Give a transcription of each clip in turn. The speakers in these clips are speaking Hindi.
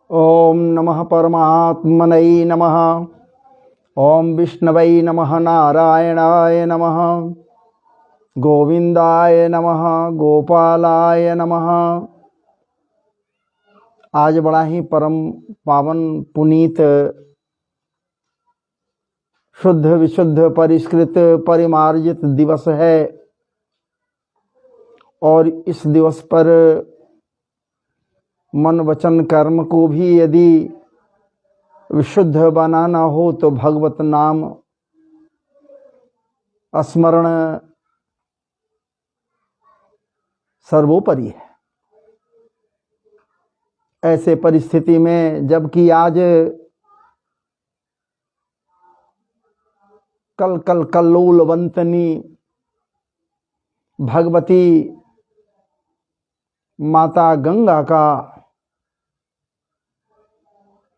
ओम नमः परमात्मने नमः। ओम विष्णवे नमः। नारायणाय नमः। गोविंदाय नमः। गोपालाय नमः। आज बड़ा ही परम पावन पुनीत शुद्ध विशुद्ध परिष्कृत परिमार्जित दिवस है और इस दिवस पर मन वचन कर्म को भी यदि विशुद्ध बनाना हो तो भगवत नाम स्मरण सर्वोपरि है। ऐसे परिस्थिति में जबकि आज कल कल कल्लोलवंतनी भगवती माता गंगा का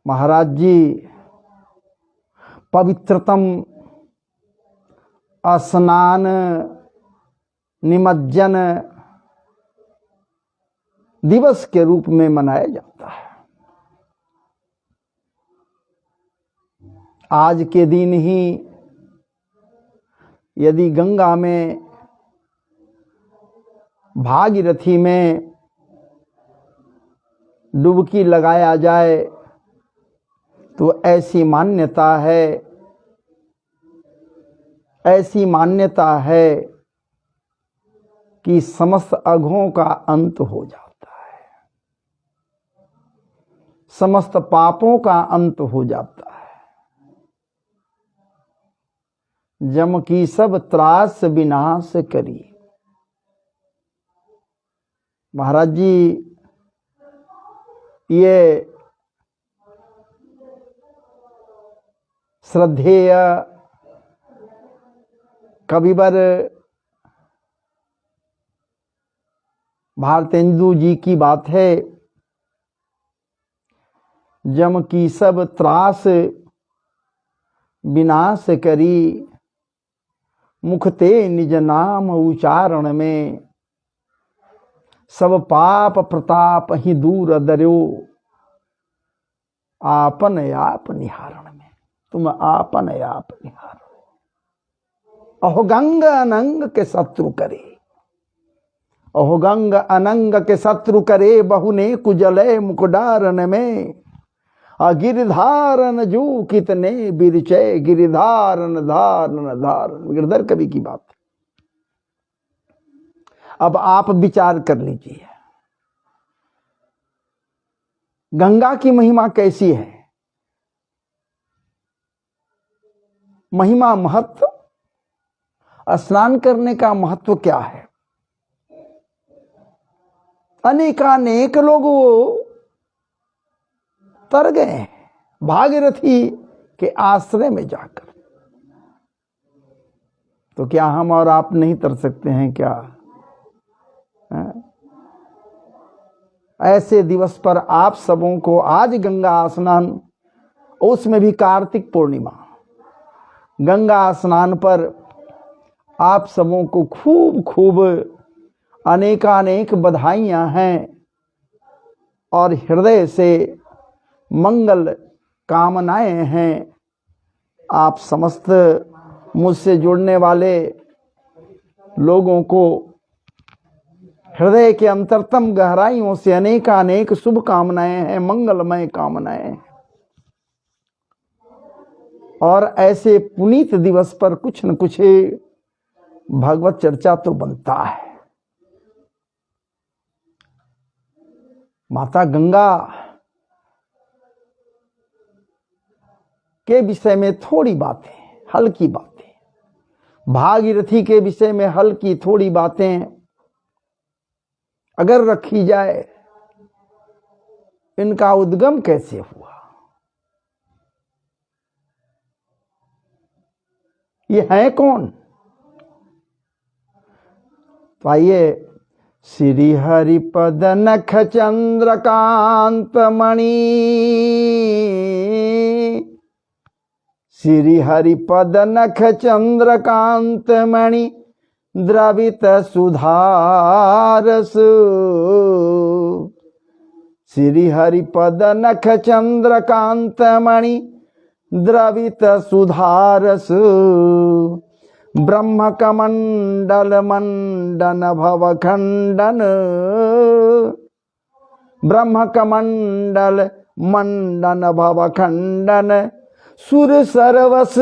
महाराज जी पवित्रतम स्नान निमज्जन दिवस के रूप में मनाया जाता है। आज के दिन ही यदि गंगा में भागीरथी में डुबकी लगाया जाए तो ऐसी मान्यता है कि समस्त अघों का अंत हो जाता है, समस्त पापों का अंत हो जाता है। जम की सब त्रास विनाश करी। महाराज जी ये श्रद्धेय कविवर भारतेंदु जी की बात है। जम की सब त्रास विनाश करी, मुखते निज नाम उच्चारण में, सब पाप प्रताप ही दूर दर्यो, आपन आप निहारण में। तुम आपन आप निहारो। अहो गंग अनंग के शत्रु करे, अहो गंग अनंग के शत्रु करे, बहुने कुजले मुकुडारन में। गिरिधारन जू कितने बिरचय, गिरिधारन धारन धारन। गिरधर कवि की बात। अब आप विचार कर लीजिए गंगा की महिमा कैसी है। महिमा महत्व, स्नान करने का महत्व क्या है। अनेकानेक लोग तर गए भागीरथी के आश्रय में जाकर। तो क्या हम और आप नहीं तर सकते हैं क्या? ऐसे दिवस पर आप सबों को आज गंगा स्नान, उसमें भी कार्तिक पूर्णिमा, गंगा स्नान पर आप सबों को खूब खूब अनेकानेक बधाइयां हैं और हृदय से मंगल कामनाएं हैं। आप समस्त मुझसे जुड़ने वाले लोगों को हृदय के अंतरतम गहराइयों से अनेकानेक शुभ कामनाएं हैं, मंगलमय कामनाएं हैं। और ऐसे पुनीत दिवस पर कुछ न कुछ भगवत चर्चा तो बनता है। माता गंगा के विषय में थोड़ी बातें, हल्की बातें, भागीरथी के विषय में हल्की थोड़ी बातें अगर रखी जाए, इनका उद्गम कैसे हुआ, ये है कौन। तो आइए, श्री हरिपद नख चंद्रकांत मणि, श्री हरिपद नख चंद्रकांत मणि, द्रवित सुधारस, श्री हरिपद नख चंद्रकांत मणि द्रवित सुधारस ब्रह्म कमंडल मंडन भव खंडन ब्रह्म कमंडल मंडन भव खंडन सुर सरवस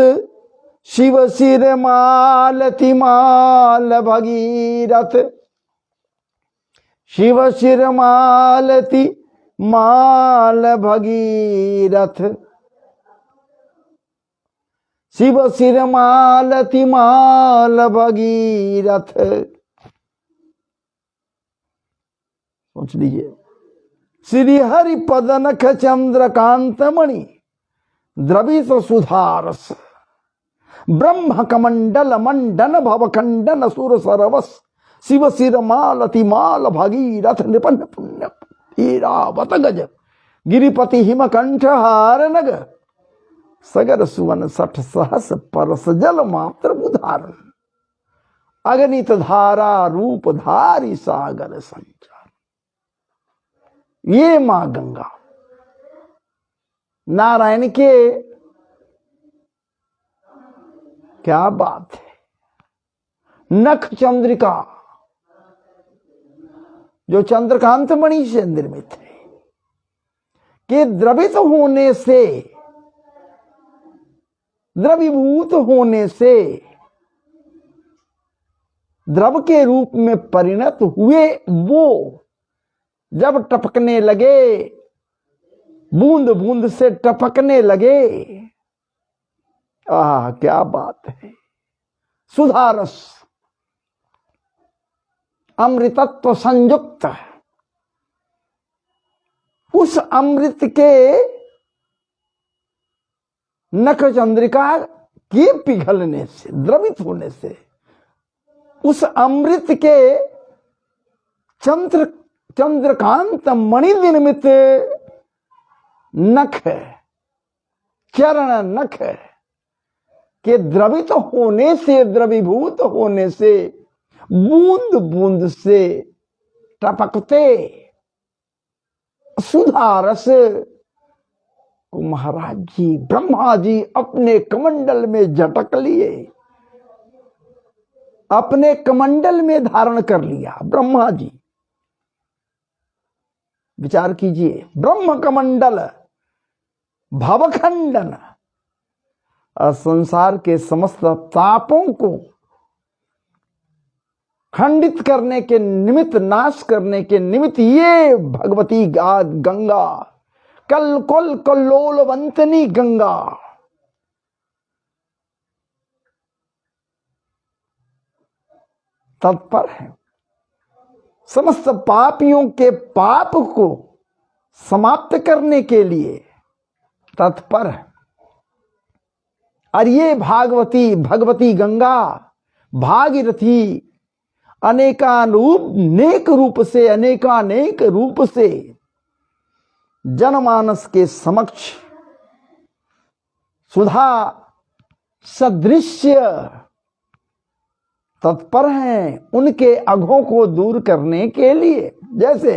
शिव सिर मालति माल भगीरथ शिव सिर मालति माल भगीरथ शिव सिर मालति माल भगीरथ। सोच लीजिए, श्री हरि पद नख चंद्रकांत मणि द्रवित सुधारस ब्रह्म कमंडल मंडन भवखंडन सुर सरवस शिव सिर मालति माल भगीरथ निपन्न पुण्य ईरावत गज गिरिपति हिमकंठ हार नग सगर सुवन सठ सहस परस जल मात्र उदाहरण अगणित धारा रूप धारी सागर संचार। ये मां गंगा नारायण के, क्या बात है। नख चंद्रिका जो चंद्रकांत मणि से निर्मित है कि द्रवित होने से, द्रवीभूत होने से द्रव के रूप में परिणत हुए, वो जब टपकने लगे, बूंद बूंद से टपकने लगे, आह क्या बात है। सुधारस अमृतत्व संयुक्त, उस अमृत के नख चंद्रिका के पिघलने से, द्रवित होने से, उस अमृत के चंद्रकांत मणि निर्मित नख, चरण नख के द्रवित होने से, द्रवीभूत होने से, बूंद बूंद से टपकते सुधारस को महाराज जी, ब्रह्मा जी अपने कमंडल में झटक लिए, अपने कमंडल में धारण कर लिया। ब्रह्मा जी, विचार कीजिए, ब्रह्म कमंडल भवखंडन, संसार के समस्त तापों को खंडित करने के निमित्त, नाश करने के निमित्त ये भगवती गंगा, कल कुल कल्लोलवंतनी गंगा, तत्पर है। समस्त पापियों के पाप को समाप्त करने के लिए तत्पर है। और ये भगवती गंगा भागीरथी अनेक रूप से, अनेकानेक रूप से जनमानस के समक्ष सुधा सदृश्य तत्पर हैं, उनके अघों को दूर करने के लिए। जैसे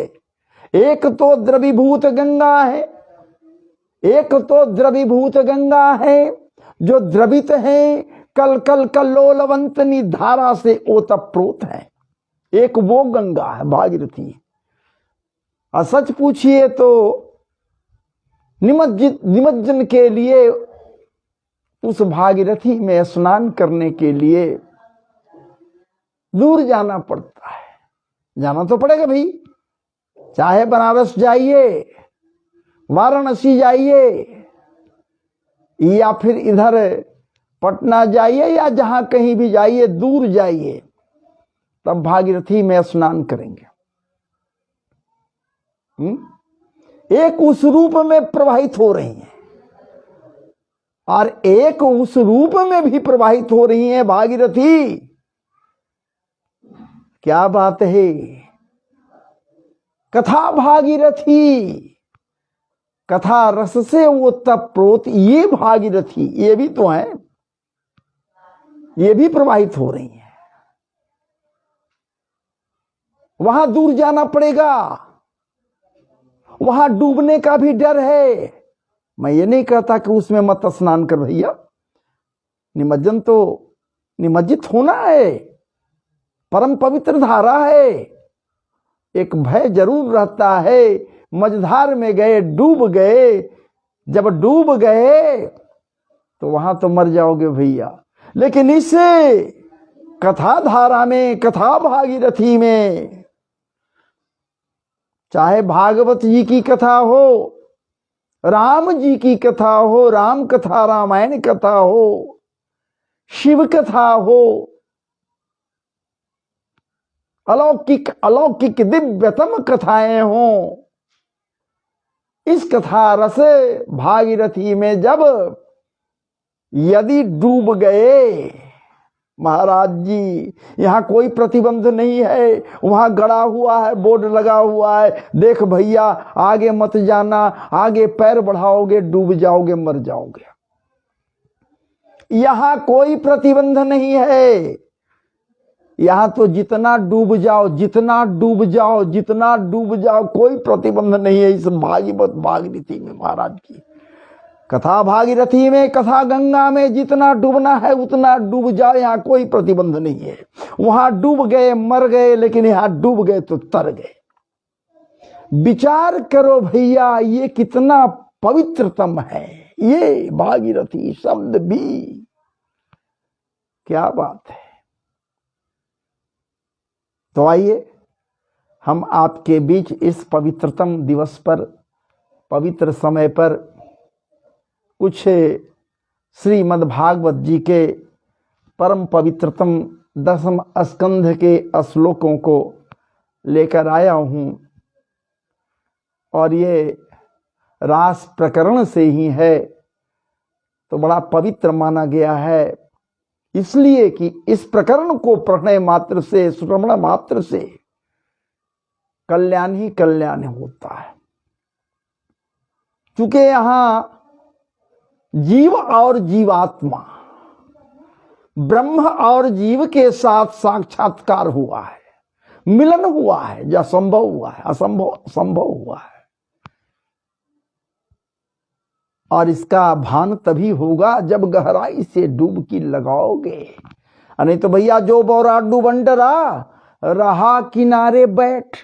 एक तो द्रवीभूत गंगा है, एक तो द्रवीभूत गंगा है जो द्रवित है, कल कल कल्लोलवंतनी धारा से ओतप्रोत है। एक वो गंगा है भागीरथी। और सच पूछिए तो निमज्जन के लिए उस भागीरथी में स्नान करने के लिए दूर जाना पड़ता है। जाना तो पड़ेगा भाई, चाहे बनारस जाइए, वाराणसी जाइए, या फिर इधर पटना जाइए, या जहां कहीं भी जाइए, दूर जाइए, तब भागीरथी में स्नान करेंगे। एक उस रूप में प्रवाहित हो रही हैं और एक उस रूप में भी प्रवाहित हो रही हैं भागीरथी। क्या बात है। कथा भागीरथी, कथा रस से वो तप्रोत, ये भागीरथी, ये भी तो है, ये भी प्रवाहित हो रही है। वहां दूर जाना पड़ेगा, वहां डूबने का भी डर है। मैं ये नहीं कहता कि उसमें मत स्नान कर भैया, निमज्जन तो निमज्जित होना है, परम पवित्र धारा है। एक भय जरूर रहता है, मझधार में गए डूब गए, जब डूब गए तो वहां तो मर जाओगे भैया। लेकिन इस कथा धारा में, कथा भागीरथी में, चाहे भागवत जी की कथा हो, राम जी की कथा हो, राम कथा रामायण कथा हो, शिव कथा हो, अलौकिक अलौकिक दिव्यतम कथाएं हों, इस कथा रस भागीरथी में जब यदि डूब गए महाराज जी, यहां कोई प्रतिबंध नहीं है। वहां गड़ा हुआ है, बोर्ड लगा हुआ है, देख भैया आगे मत जाना, आगे पैर बढ़ाओगे डूब जाओगे, मर जाओगे। यहां कोई प्रतिबंध नहीं है। यहां तो जितना डूब जाओ, जितना डूब जाओ, जितना डूब जाओ, कोई प्रतिबंध नहीं है इस भागवत भागीरथी में। महाराज की कथा भागीरथी में, कथा गंगा में जितना डूबना है उतना डूब जाओ, यहां कोई प्रतिबंध नहीं है। वहां डूब गए मर गए, लेकिन यहां डूब गए तो तर गए। विचार करो भैया, ये कितना पवित्रतम है ये भागीरथी शब्द भी, क्या बात है। तो आइए हम आपके बीच इस पवित्रतम दिवस पर, पवित्र समय पर कुछ श्रीमद् भागवत जी के परम पवित्रतम 10वें स्कंध के श्लोकों को लेकर आया हूं। और ये रास प्रकरण से ही है तो बड़ा पवित्र माना गया है, इसलिए कि इस प्रकरण को पढ़ने मात्र से, श्रवण मात्र से कल्याण ही कल्याण होता है। क्योंकि यहां जीव और जीवात्मा, ब्रह्म और जीव के साथ साक्षात्कार हुआ है, मिलन हुआ है, जो संभव हुआ है, असंभव संभव हुआ है। और इसका भान तभी होगा जब गहराई से डुबकी लगाओगे। नहीं तो भैया जो बौरा डूबंडरा रहा किनारे बैठ,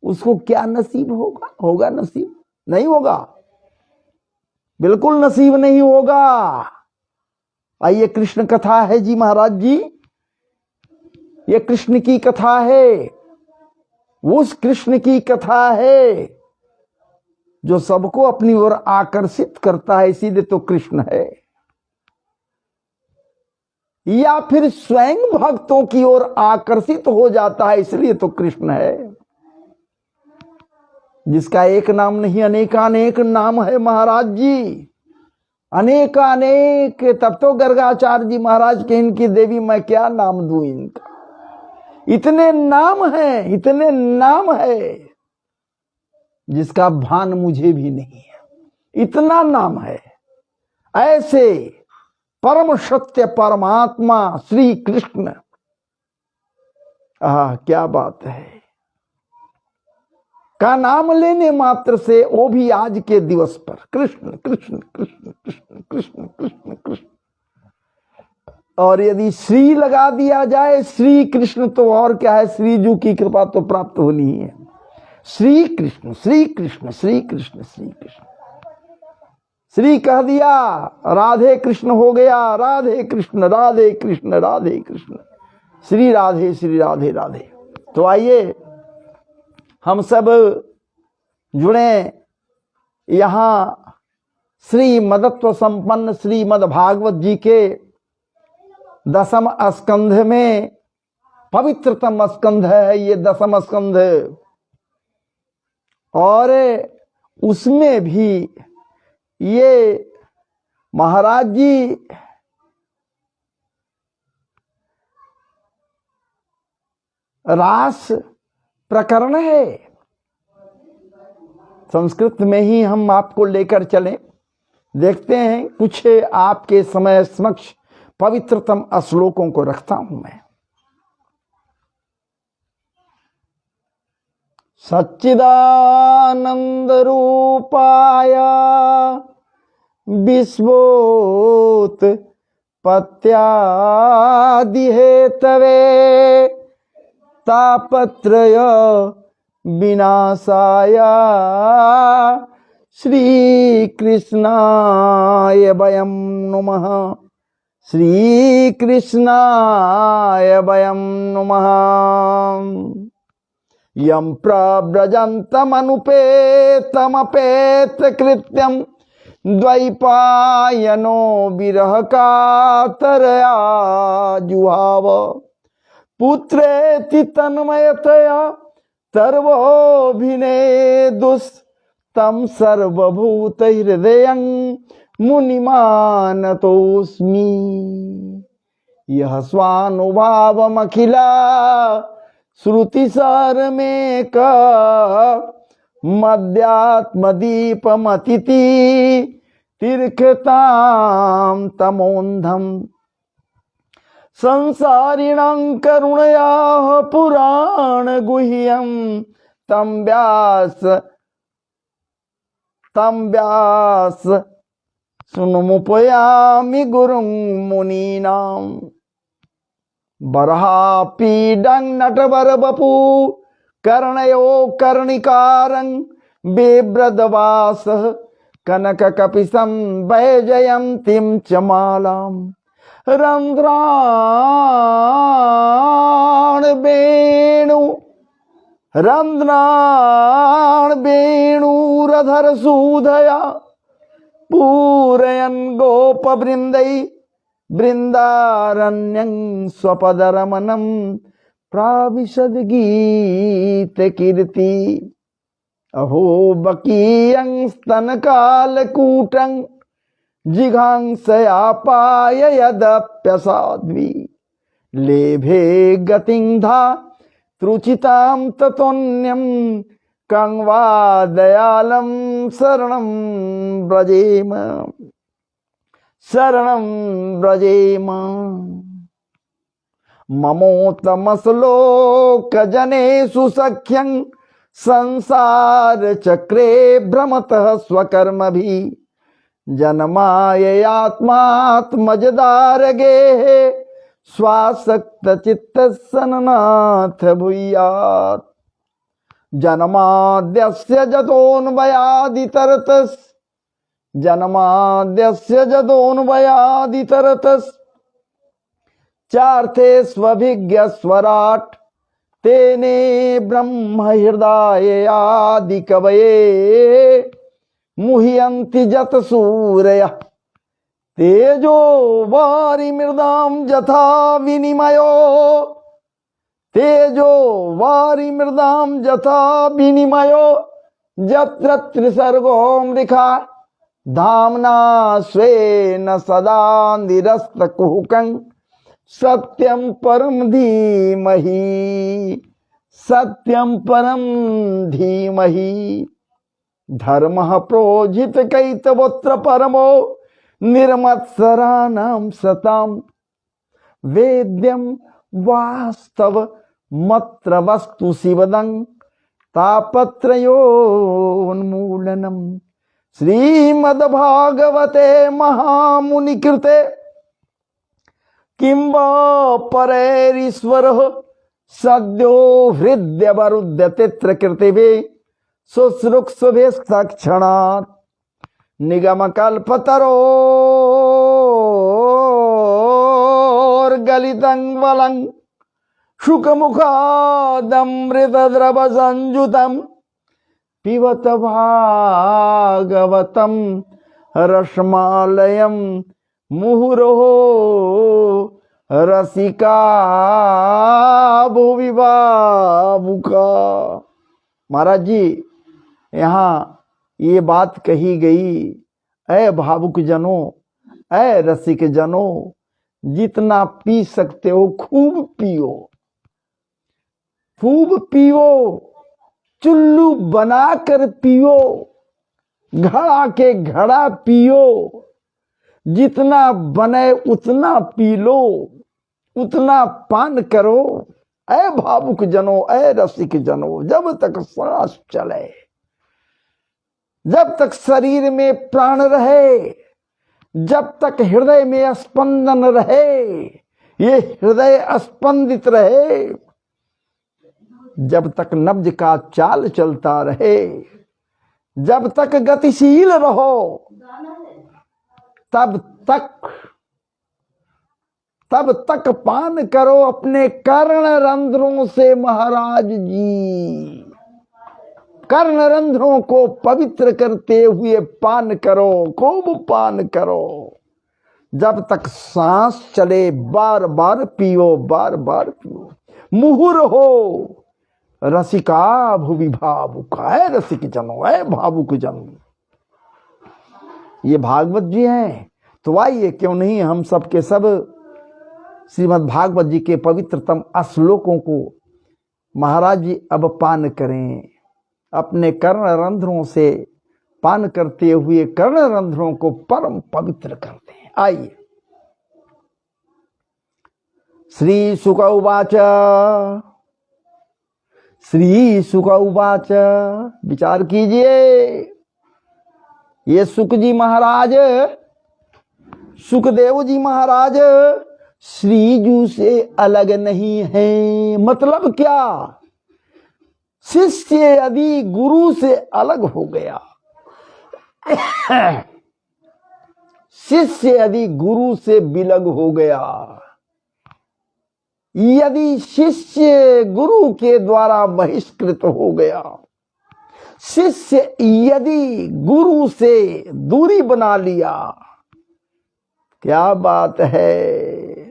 उसको क्या नसीब होगा? होगा नसीब? नहीं होगा, बिल्कुल नसीब नहीं होगा। आइए कृष्ण कथा है जी महाराज जी, ये कृष्ण की कथा है, उस कृष्ण की कथा है जो सबको अपनी ओर आकर्षित करता है, इसीलिए तो कृष्ण है। या फिर स्वयं भक्तों की ओर आकर्षित हो जाता है, इसलिए तो कृष्ण है। जिसका एक नाम नहीं अनेकानेक नाम है महाराज जी, अनेकानेक। तब तो गर्गाचार्य जी महाराज के इनकी देवी मैं क्या नाम दूं इनका, इतने नाम है, इतने नाम है जिसका भान मुझे भी नहीं है, इतना नाम है। ऐसे परम सत्य परमात्मा श्री कृष्ण, क्या बात है, का नाम लेने मात्र से, वो भी आज के दिवस पर कृष्ण कृष्ण कृष्ण कृष्ण कृष्ण कृष्ण कृष्ण। और यदि श्री लगा दिया जाए, श्री कृष्ण, तो और क्या है, श्री जी की कृपा तो प्राप्त होनी ही है। श्री कृष्ण श्री कृष्ण श्री कृष्ण श्री कृष्ण, श्री कह दिया राधे कृष्ण हो गया, राधे कृष्ण राधे कृष्ण राधे कृष्ण, श्री राधे राधे। तो आइए हम सब जुड़े यहां श्रीमदत्व संपन्न श्रीमद् भागवत जी के 10वें स्कंध में, पवित्रतम स्कंध है ये 10वां स्कंध, और उसमें भी ये महाराज जी रास प्रकरण है। संस्कृत में ही हम आपको लेकर चलें, देखते हैं कुछ आपके समय समक्ष पवित्रतम श्लोकों को रखता हूं मैं। सच्चिदानंद रूपाय विश्वोत पत्यादिहेतवे तापत्रय विनाशाय श्री कृष्णाय वयं नमः। श्री कृष्णाय वयं नमः। यं प्रव्रजन्तमनुपेतमपेत कृत्यं द्वैपायनो विरह कातरया जुहाव पुत्रेति तन्मयतया सर्वोऽभिनेदुस्तं सर्वभूतहृदयं मुनिमानतोऽस्मि। यः स्वानुभावमखिला श्रुतिसारमेक मध्यात्मदीपमतिथि तीर्थतां तमोन्धं संसारिणां करुणयाः पुराणगुह्यं तं व्यास सुनमुपयामि गुरुं मुनीनां। बर्हापीडं नटवरवपु कर्णयो कर्णिकारं बिभ्रदवासः कनककपिशं वैजयन्तीं च मालां रन्ध्राण वेणुरधर सूधया पूरयन् गोपवृन्दै बृन्दारण्यं स्वपदरमणं प्राविशद गीतकीर्ति। अहो बकीयं स्तनकालकूटं जिघांसयापाय यदप्यसाध्वी लेभे गतिं धा त्रुचितां ततोऽन्यं कं वा दयालं शरणं व्रजेम शरणं व्रजेम। ममोत्तमश्लोकजनेषु सख्यं संसारचक्रे भ्रमतः स्वकर्मभिः जन्माययात्मात्मजदारगेः स्वासक्तचित्तस्सननाथ भूयात्। जन्माद्यस्य जदोन्वयादितरतस् चार्थे स्वभिज्ञ स्वराट तेने ब्रह्म हृदय कवये मुह्यन्ति जत सूरयः तेजो वारिमृदां यथा विनिमयो यत्र त्रिसर्गो मृषा धाम्ना स्वेन सदा निरस्तकुहकं सत्यं परम धीमहि। धर्मः प्रोजितकैतवोऽत्र परमो निर्मत्सराणां सतां वेद्यं वास्तवमत्र वस्तु शिवदं तापत्रयोन्मूलनम्। श्रीमद्भागवते महामुनिकृते किं वा परैरीश्वरः सद्यो हृद्यवरुध्यतेऽत्र कृतिभिः शुश्रूषुभिस्तत्क्षणात् निगमकल्पतरोर्गलितं वलं शुकमुखादमृतद्रवसंयुतं पिबत भागवतं रसमालयं मुहुरहो रसिका भुवि भावुका। महाराज जी यहाँ ये बात कही गई, ऐ भावुक जनों, ऐ रसिक जनों, जितना पी सकते हो खूब पियो, खूब पियो, चुल्लू बनाकर पियो, घड़ा के घड़ा पियो, जितना बने उतना पी लो, उतना पान करो। ऐ भावुक जनो, ऐ रसिक जनो, जब तक सांस चले, जब तक शरीर में प्राण रहे, जब तक हृदय में स्पंदन रहे, ये हृदय स्पंदित रहे, जब तक नब्ज का चाल चलता रहे, जब तक गतिशील रहो, तब तक पान करो अपने कर्ण रंध्रों से महाराज जी। कर्ण रंध्रों को पवित्र करते हुए पान करो, खूब पान करो। जब तक सांस चले बार बार पियो, बार बार पियो। मुहुर हो रसिका भुवि भावुक, है रसिक जनो, है भावुक जन। ये भागवत जी हैं, तो आइए क्यों नहीं हम सब के सब श्रीमद् भागवत जी के पवित्रतम श्लोकों को महाराज जी अब पान करें। अपने कर्ण रंध्रों से पान करते हुए कर्ण रंध्रों को परम पवित्र करते हैं। आइए। श्री शुक उवाच, श्री शुक उवाच, विचार कीजिए। ये शुक जी महाराज, सुखदेव जी महाराज श्रीजू से अलग नहीं है। मतलब क्या? शिष्य यदि गुरु से अलग हो गया, शिष्य यदि गुरु से विलग हो गया, यदि शिष्य गुरु के द्वारा बहिष्कृत हो गया, शिष्य यदि गुरु से दूरी बना लिया, क्या बात है,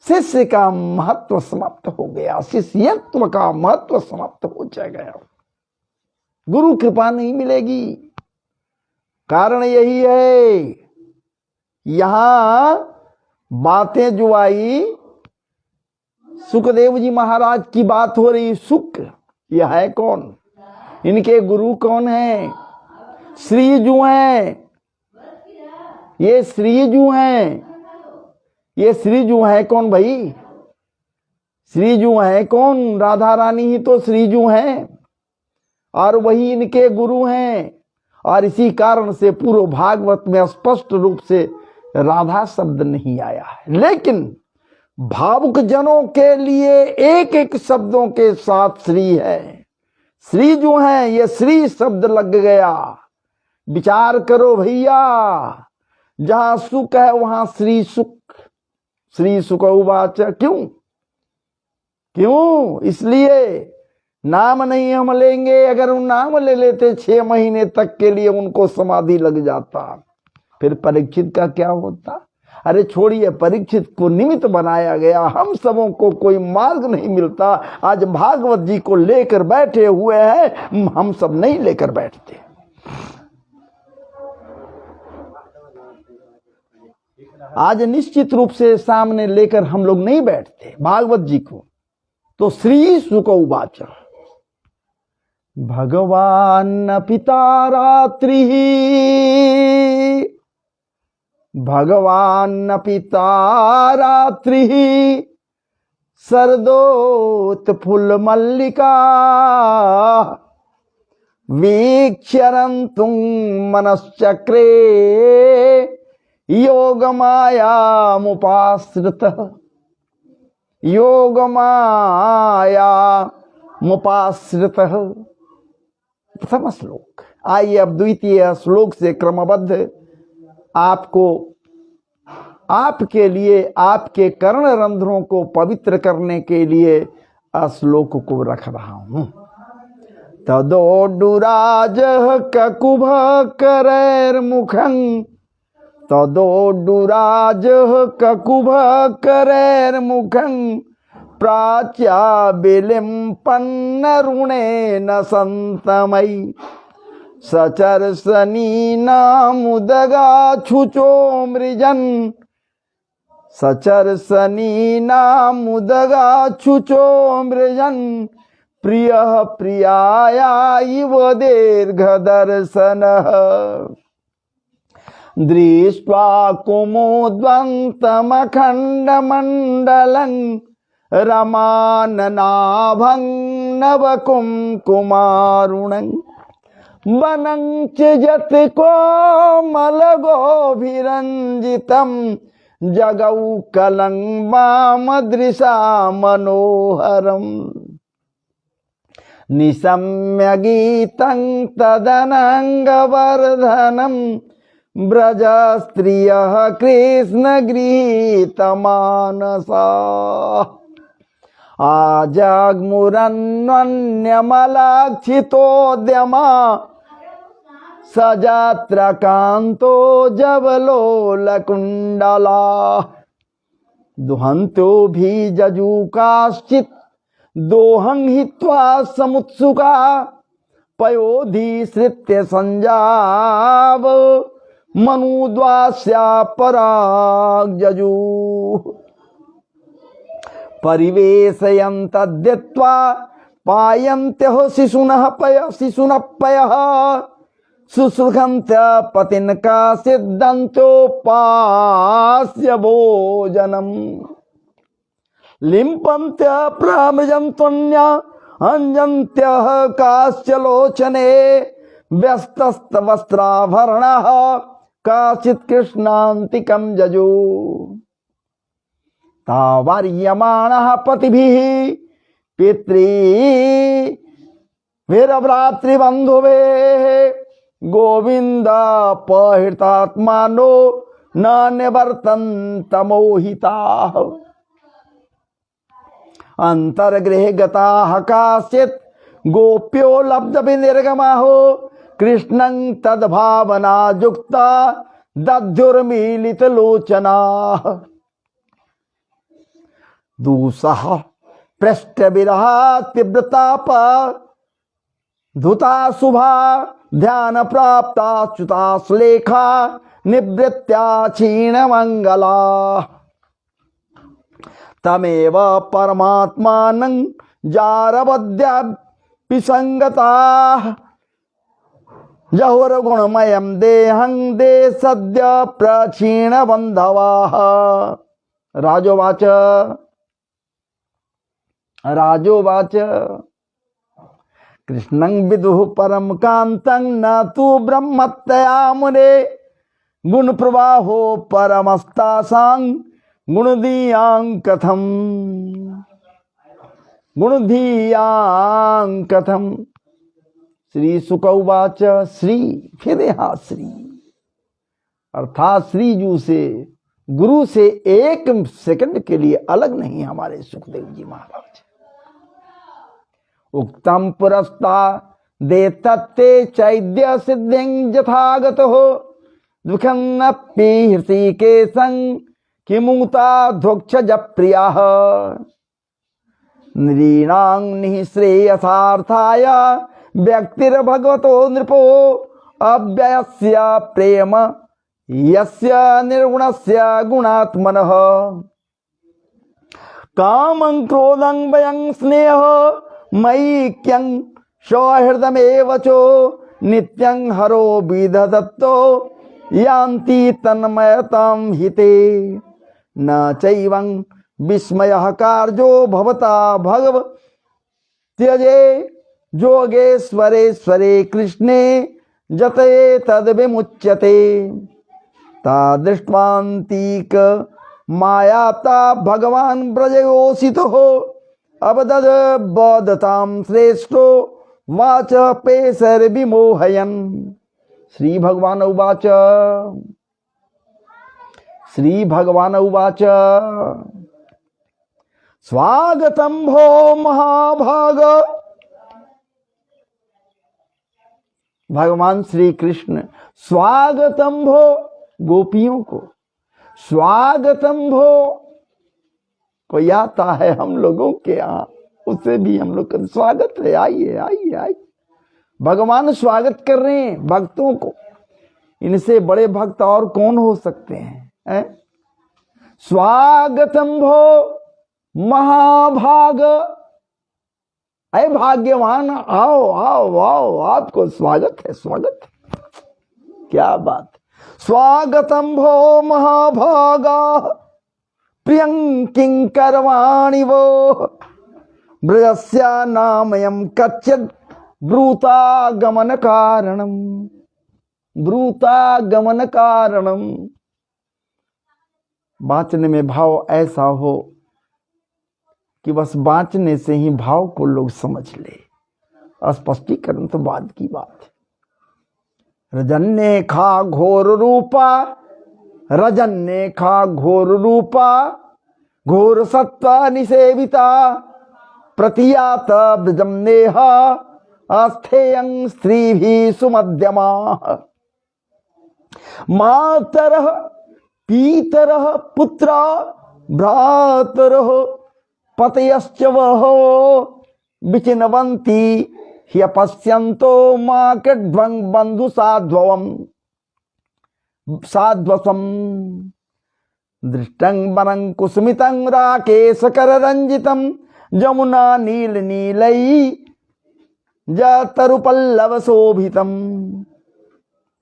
शिष्य का महत्व समाप्त हो गया, शिष्यत्व का महत्व समाप्त हो गया, गुरु कृपा नहीं मिलेगी। कारण यही है, यहां बातें जो आई, सुखदेव जी महाराज की बात हो रही। सुख यह है कौन? इनके गुरु कौन है? श्रीजू हैं। ये श्रीजू हैं। ये श्रीजू है कौन भाई? श्रीजू है कौन? राधा रानी ही तो श्रीजू हैं और वही इनके गुरु हैं। और इसी कारण से पूर्व भागवत में स्पष्ट रूप से राधा शब्द नहीं आया है, लेकिन भावुक जनों के लिए एक एक शब्दों के साथ श्री है। श्रीजू हैं, ये श्री शब्द लग गया। विचार करो भैया, जहां सुख है वहां श्री सुख। श्री सुख उवाच, क्यों? इसलिए नाम नहीं हम लेंगे। अगर उन नाम ले लेते 6 महीने तक के लिए उनको समाधि लग जाता, फिर परीक्षित का क्या होता? अरे छोड़िए, परीक्षित को निमित्त बनाया गया, हम सबों को कोई मार्ग नहीं मिलता। आज भागवत जी को लेकर बैठे हुए हैं, हम सब नहीं लेकर बैठते। आज निश्चित रूप से सामने लेकर हम लोग नहीं बैठते भागवत जी को। तो श्री शुक उवाच, भगवान पिता रात्रि, भगवान पिता रात्रि, शरदोत फुल मल्लिका, वीक्षरन्तुं मनश्चक्रे, योग माया मुपाश्रितः, योग माया मुपाश्रितः। प्रथम श्लोक। आइए अब द्वितीय श्लोक से क्रमबद्ध आपको, आपके लिए, आपके कर्ण रंध्रों को पवित्र करने के लिए श्लोक को रख रहा हूं। तदोडुराज ककुभ करैर्मुखं, तदोडुराज ककुभ करैर्मुखं, प्राच्या बिलिम्पन्नरुणेन सन्तमयि, सचर्षणीनामुदगाच्छुचो मृजन्, सचर्षणीनामुदगाच्छुचो मृजन्, प्रियः प्रियाया इव दीर्घदर्शनः। दृष्ट्वा कुमुद्वन्तमखण्डमण्डलं रमाननाभं नवकुङ्कुमारुणं वनं च यत् कोमलगोभिरञ्जितं जगौकलं वामदृशा मनोहरम् निशम्य गीतं तदनङ्गवर्धनं ब्रज स्त्रियः कृष्णगृहीतमानसा आजग्मुरन्वन्यमलाक्षितोद्यमा सजात्रकान्तो जवलोलकुण्डला दुहन्तो भी जजूकाश्चित् दोहं हित्वा समुत्सुका पयोधिश्रित्य संजाव मनुद्वास्या पराग जजू परिवेशयन्तद्यत्वा पायन्त्यः शिशुनः पयः शुश्रुषन्त्य पतिनका सिद्धन्तोपास्य भोजनम् लिम्पन्त्य प्रामृजन्त्वन्या अंजन्त्यः काश्चलोचने व्यस्तस्तवस्त्राभरणः काचित् कृष्णान्तिकं जजू तावार्यमाणः पतिभिः पितृभिरभ्रातृबन्धुभिः गोविन्दापहृतात्मानो न निवर्तन्त मोहिताः अंतर्गृह गताः काश्चित् गोप्यो लब्ध विनिर्गमाहो कृष्णं तद्भावना युक्ता दध्युर्मीलित लोचनाः दूसः पृष्ठ विरहात् तीव्रताप धुता शुभा ध्यान प्राप्ता च्युता श्लेखा निवृत्त्या क्षीण मंगला तमेव परमात्मानं जारवद्यापिसंगताः जहुर्गुणमयं देहं दे सद्य प्रक्षीण बंधवाः राजोवाच कृष्णं विदुः परम कान्तं न तु ब्रह्मत्तया मुने गुण प्रवाहो परमस्तासां गुणधीयां कथम श्री शुक उवाच श्री फिर यहाँ श्री अर्थात श्री जू से गुरु से एक सेकंड के लिए अलग नहीं हमारे सुखदेव जी महाराज उक्तम पुरस्ता दे तत्ते चैद्य सिद्धिं यथागत हो दुखन्नपि हृषिकेशं किमुता धोक्षज प्रियः नृणां निःश्रेयसार्थाय व्यक्तिर्भगवतो नृपो अव्ययस्य प्रेम यस्य निर्गुणस्य गुणात्मनः कामं क्रोधं भयं स्नेह मैक्यं सौहृदमेव चो नित्यं हरो विदधत्तो यान्ति तन्मयतां हिते न चैवं विस्मयः कार्यो भवता भगव त्यजे जोगेश्वरेश्वरे कृष्णे जते तद विमुच्यते तादृष्ट्वान्तिक मायाता भगवान ब्रजयोषितो अवदद बदतां श्रेष्ठो वाच पेसर विमोहयन् श्री भगवान उवाच स्वागतं भो महाभाग भगवान श्री कृष्ण स्वागतं भो गोपियों को स्वागतं भो कोई आता है हम लोगों के यहाँ उससे भी हम लोग का स्वागत है आइए आइए आइए भगवान स्वागत कर रहे हैं भक्तों को इनसे बड़े भक्त और कौन हो सकते हैं स्वागतं भो महाभाग अय भाग्यवान आओ आओ आओ आपको स्वागत है स्वागत क्या बात स्वागतम भो महाभागा प्रियं किंकरवाणि वो ब्रजस्या नामयं कच्चित् ब्रूतागमन कारणम। ब्रूतागमन कारणम, बाँचने में भाव ऐसा हो कि बस बाँचने से ही भाव को लोग समझ ले। स्पष्टीकरण तो बाद की बात है। रजन्ने खा घोर रूपा, रजन्ने खा घोर रूपा, घोर सत्ता निसेविता, प्रतियात ब्रजम नेहा, आस्थेयं स्त्री भी सुमध्यमा। मातरः पीतरः पुत्रा भ्रातरः पतयश्च वहो विचिन्वन्ति ह्यपश्यन्तो माकेड्वं बन्धु साध्वम् साध्वसम्। दृष्टं वनं कुसुमितं राकेशकररञ्जितं यमुना नील नीलै जतरुपल्लव शोभितम्।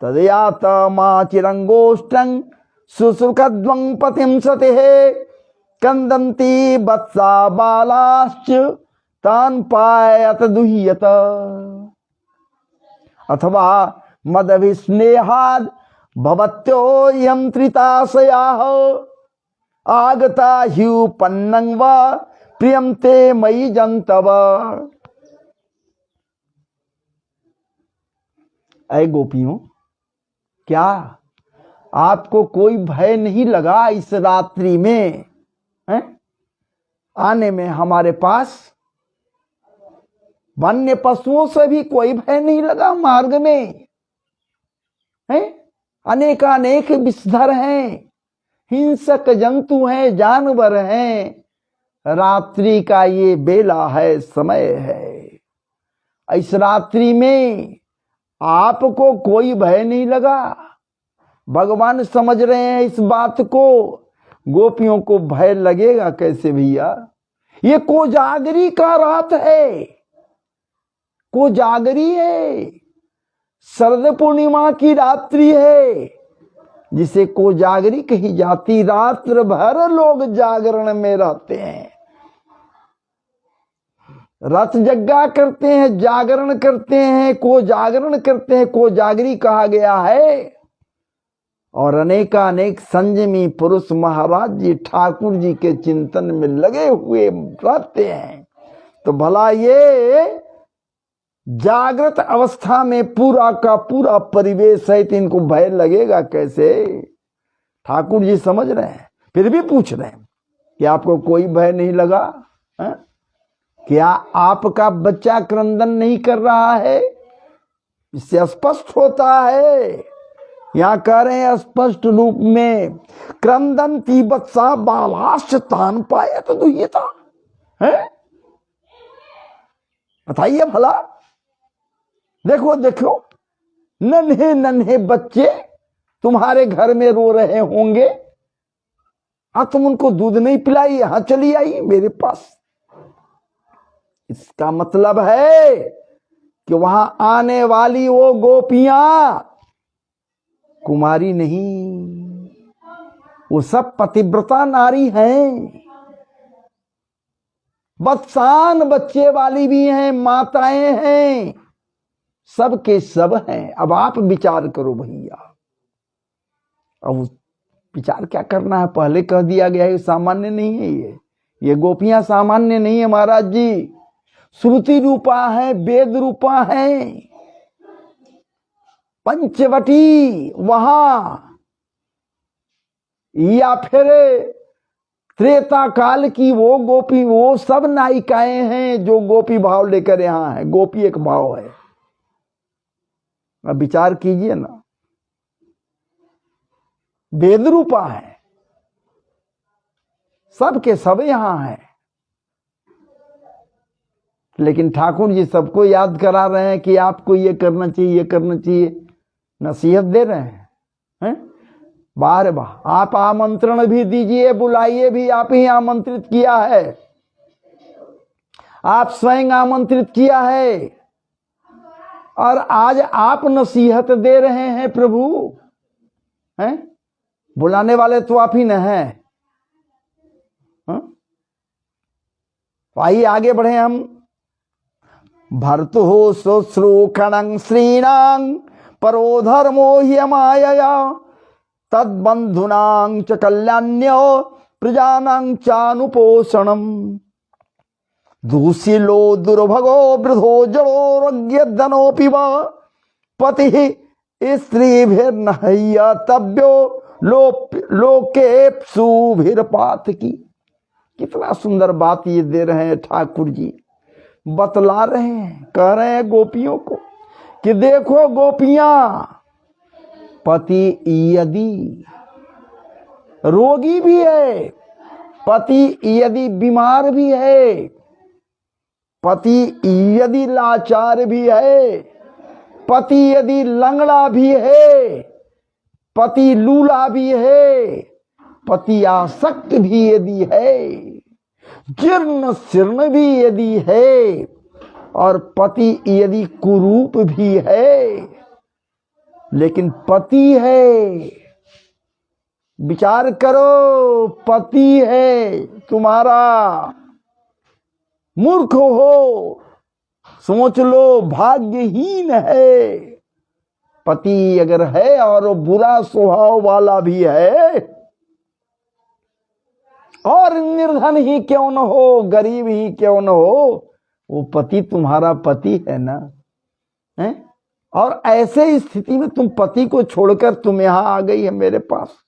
तदयात माचिरंगोष्ठं शुश्रुकध्वं पतिं सतेः कंदन्ति वत्सा बालाश्च तान् पायत दुह्यत। अथवा मदभिस्नेहाद् भवत्यो यंत्रिताशयाः आगता ह्युपन्नं वा प्रियं ते मयि जन्तव। ऐ गोपियों, क्या आपको कोई भय नहीं लगा इस रात्रि में आने में? हमारे पास वन्य पशुओं से भी कोई भय नहीं लगा मार्ग में? अनेकानेक विषधर हैं, हिंसक जंतु हैं, जानवर हैं। रात्रि का ये बेला है, समय है। इस रात्रि में आपको कोई भय नहीं लगा? भगवान समझ रहे हैं इस बात को। गोपियों को भय लगेगा कैसे भैया? ये कोजागरी का रात है, कोजागरी है, शरद पूर्णिमा की रात्रि है, जिसे कोजागरी कही जाती। रात्र भर लोग जागरण में रहते हैं, रथ जग्गा करते हैं, जागरण करते हैं, कोजागरण करते हैं, कोजागरी कहा गया है। और अनेकानेक संयमी पुरुष महाराज जी ठाकुर जी के चिंतन में लगे हुए रहते हैं। तो भला ये जागृत अवस्था में पूरा का पूरा परिवेश है, तो इनको भय लगेगा कैसे? ठाकुर जी समझ रहे हैं, फिर भी पूछ रहे हैं कि आपको कोई भय नहीं लगा? क्या आपका बच्चा क्रंदन नहीं कर रहा है? इससे स्पष्ट होता है, यहां कह रहे हैं स्पष्ट रूप में, क्रंदंती बत्सा बालाश्च तान पाए तो दुह्यता है। बताइए भला, देखो देखो, नन्हे नन्हे बच्चे तुम्हारे घर में रो रहे होंगे, तुम उनको दूध नहीं पिलाई, यहां चली आई मेरे पास। इसका मतलब है कि वहां आने वाली वो गोपियां कुमारी नहीं, वो सब पतिव्रता नारी हैं, बत्सान बच्चे वाली भी हैं, माताएं हैं, सब के सब हैं। अब आप विचार करो भैया। अब विचार क्या करना है, पहले कह दिया गया है, सामान्य नहीं है ये गोपियां सामान्य नहीं है महाराज जी। श्रुति रूपा है, वेद रूपा है, पंचवटी वहां, या फिर त्रेता काल की वो गोपी, वो सब नायिकाएं हैं जो गोपी भाव लेकर यहां है। गोपी एक भाव है। अब विचार कीजिए ना, वेद रूपा है, सब के सब यहां है। लेकिन ठाकुर जी सबको याद करा रहे हैं कि आपको ये करना चाहिए, ये करना चाहिए, नसीहत दे रहे हैं। बार बार आप आमंत्रण भी दीजिए, बुलाइए भी, आप ही आमंत्रित किया है, आप स्वयं आमंत्रित किया है, और आज आप नसीहत दे रहे हैं प्रभु। हैं? बुलाने वाले तो आप ही न हैं। आइए आगे बढ़े हम। भर्तु शुश्रूषणं श्रीणां परो धर्मो ह्यमायया तद्बंधूनां च कल्याण्यो प्रजानां चानुपोषणम् दूषिलो दुर्भगो वृद्धो जड़ोरज्ञधनोऽपि वा पतिः स्त्रीभिर्नहय्यतव्यो लोकेप्सुभिर्पातकी। कितना सुंदर बात ये दे रहे हैं ठाकुर जी, बतला रहे हैं, कह रहे हैं गोपियों को कि देखो गोपियां, पति यदि रोगी भी है, पति यदि बीमार भी है, पति यदि लाचार भी है, पति यदि लंगड़ा भी है, पति लूला भी है, पति आसक्त भी यदि है, जीर्ण शीर्ण भी यदि है, और पति यदि कुरूप भी है, लेकिन पति है। विचार करो, पति है तुम्हारा, मूर्ख हो, सोच लो भाग्यहीन है। पति अगर है और वो बुरा स्वभाव वाला भी है, और निर्धन ही क्यों न हो, गरीब ही क्यों न हो, वो पति तुम्हारा पति है ना, है? और ऐसे स्थिति में तुम पति को छोड़कर तुम यहां आ गई है मेरे पास,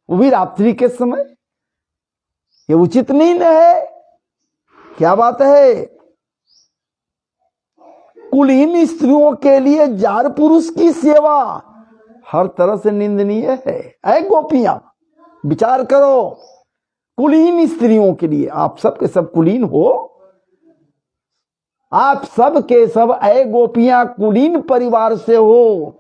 वो भी रात्रि के समय। ये उचित नहीं न है। क्या बात है? कुलीन स्त्रियों के लिए जार पुरुष की सेवा हर तरह से निंदनीय है। ऐ गोपियां, विचार करो, कुलीन स्त्रियों के लिए, आप सब के सब कुलीन हो, आप सब के सब ऐ गोपियां कुलीन परिवार से हो,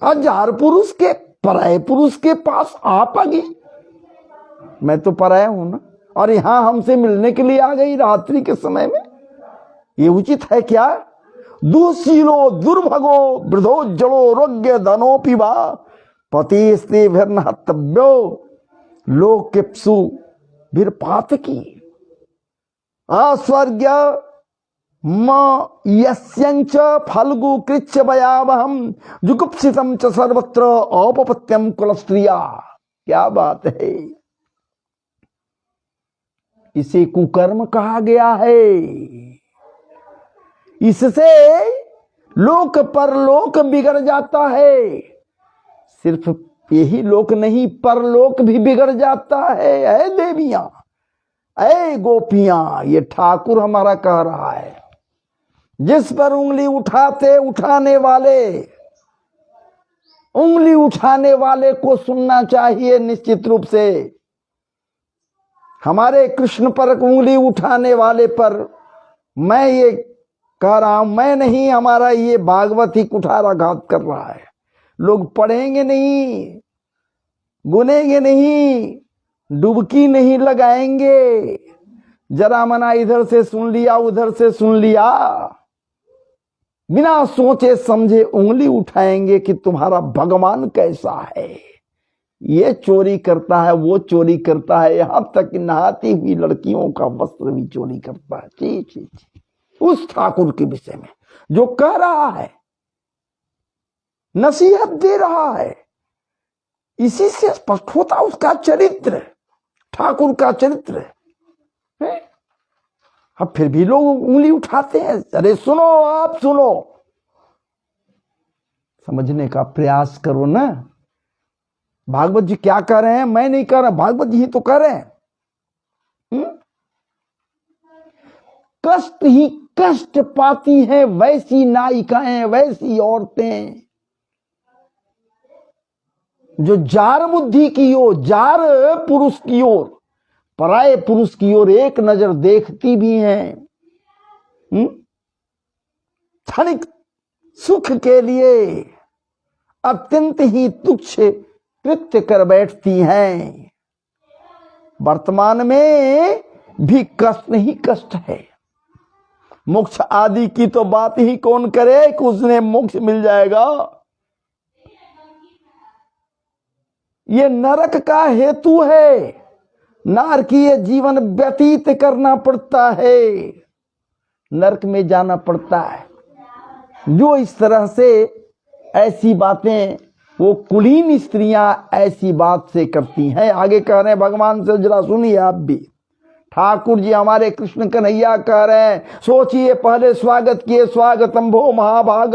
और जार पुरुष के, पराये पुरुष के पास आप आ गई। मैं तो पराया हूं ना, और यहां हमसे मिलने के लिए आ गई रात्रि के समय में। ये उचित है क्या? दुशीलो दुर्भगो वृद्धो जड़ो रोग्य धनोऽपि वा पति स्त्रीभिर्नहतव्यो लोकेप्सु भिर्पातकी अस्वर्ग्य यस्यंच फल्गु कृच्छ भयावहम जुगुप्सितम च सर्वत्र औपपत्यम कुलस्त्रिया। क्या बात है? इसे कुकर्म कहा गया है। इससे लोक परलोक बिगड़ जाता है। सिर्फ यही लोक नहीं, परलोक भी बिगड़ जाता है। ऐ देवियां, ऐ गोपियां, ये ठाकुर हमारा कह रहा है। जिस पर उंगली उठाने वाले को सुनना चाहिए निश्चित रूप से। हमारे कृष्ण पर उंगली उठाने वाले पर मैं ये कह रहा हूं, मैं नहीं, हमारा ये भागवत ही कुठाराघात कर रहा है। लोग पढ़ेंगे नहीं, गुनेंगे नहीं, डुबकी नहीं लगाएंगे, जरा मना इधर से सुन लिया उधर से सुन लिया, बिना सोचे समझे उंगली उठाएंगे कि तुम्हारा भगवान कैसा है, ये चोरी करता है, वो चोरी करता है, यहां तक नहाती हुई लड़कियों का वस्त्र भी चोरी करता है। जी जी जी, उस ठाकुर के विषय में जो कह रहा है, नसीहत दे रहा है, इसी से स्पष्ट होता उसका चरित्र, ठाकुर का चरित्र है। अब फिर भी लोग उंगली उठाते हैं। अरे सुनो, आप सुनो, समझने का प्रयास करो ना। भागवत जी क्या कह रहे हैं? मैं नहीं कह रहा, भागवत जी ही तो कह रहे हैं। कष्ट ही कष्ट पाती हैं वैसी नायिकाएं, वैसी औरतें जो जार बुद्धि की ओर, जार पुरुष की ओर, पराये पुरुष की ओर एक नजर देखती भी हैं। क्षणिक सुख के लिए अत्यंत ही तुच्छ कृत्य कर बैठती हैं। वर्तमान में भी कष्ट ही कष्ट है। मोक्ष आदि की तो बात ही कौन करे कि उसने मोक्ष मिल जाएगा। ये नरक का हेतु है। नारकीय जीवन व्यतीत करना पड़ता है, नरक में जाना पड़ता है। जो इस तरह से ऐसी बातें, वो कुलीन स्त्रियां ऐसी बात से करती हैं। आगे कह रहे हैं भगवान से, जरा सुनिए आप भी। ठाकुर जी हमारे कृष्ण कन्हैया कह रहे हैं, सोचिए पहले स्वागत किए, स्वागतम भो महाभाग,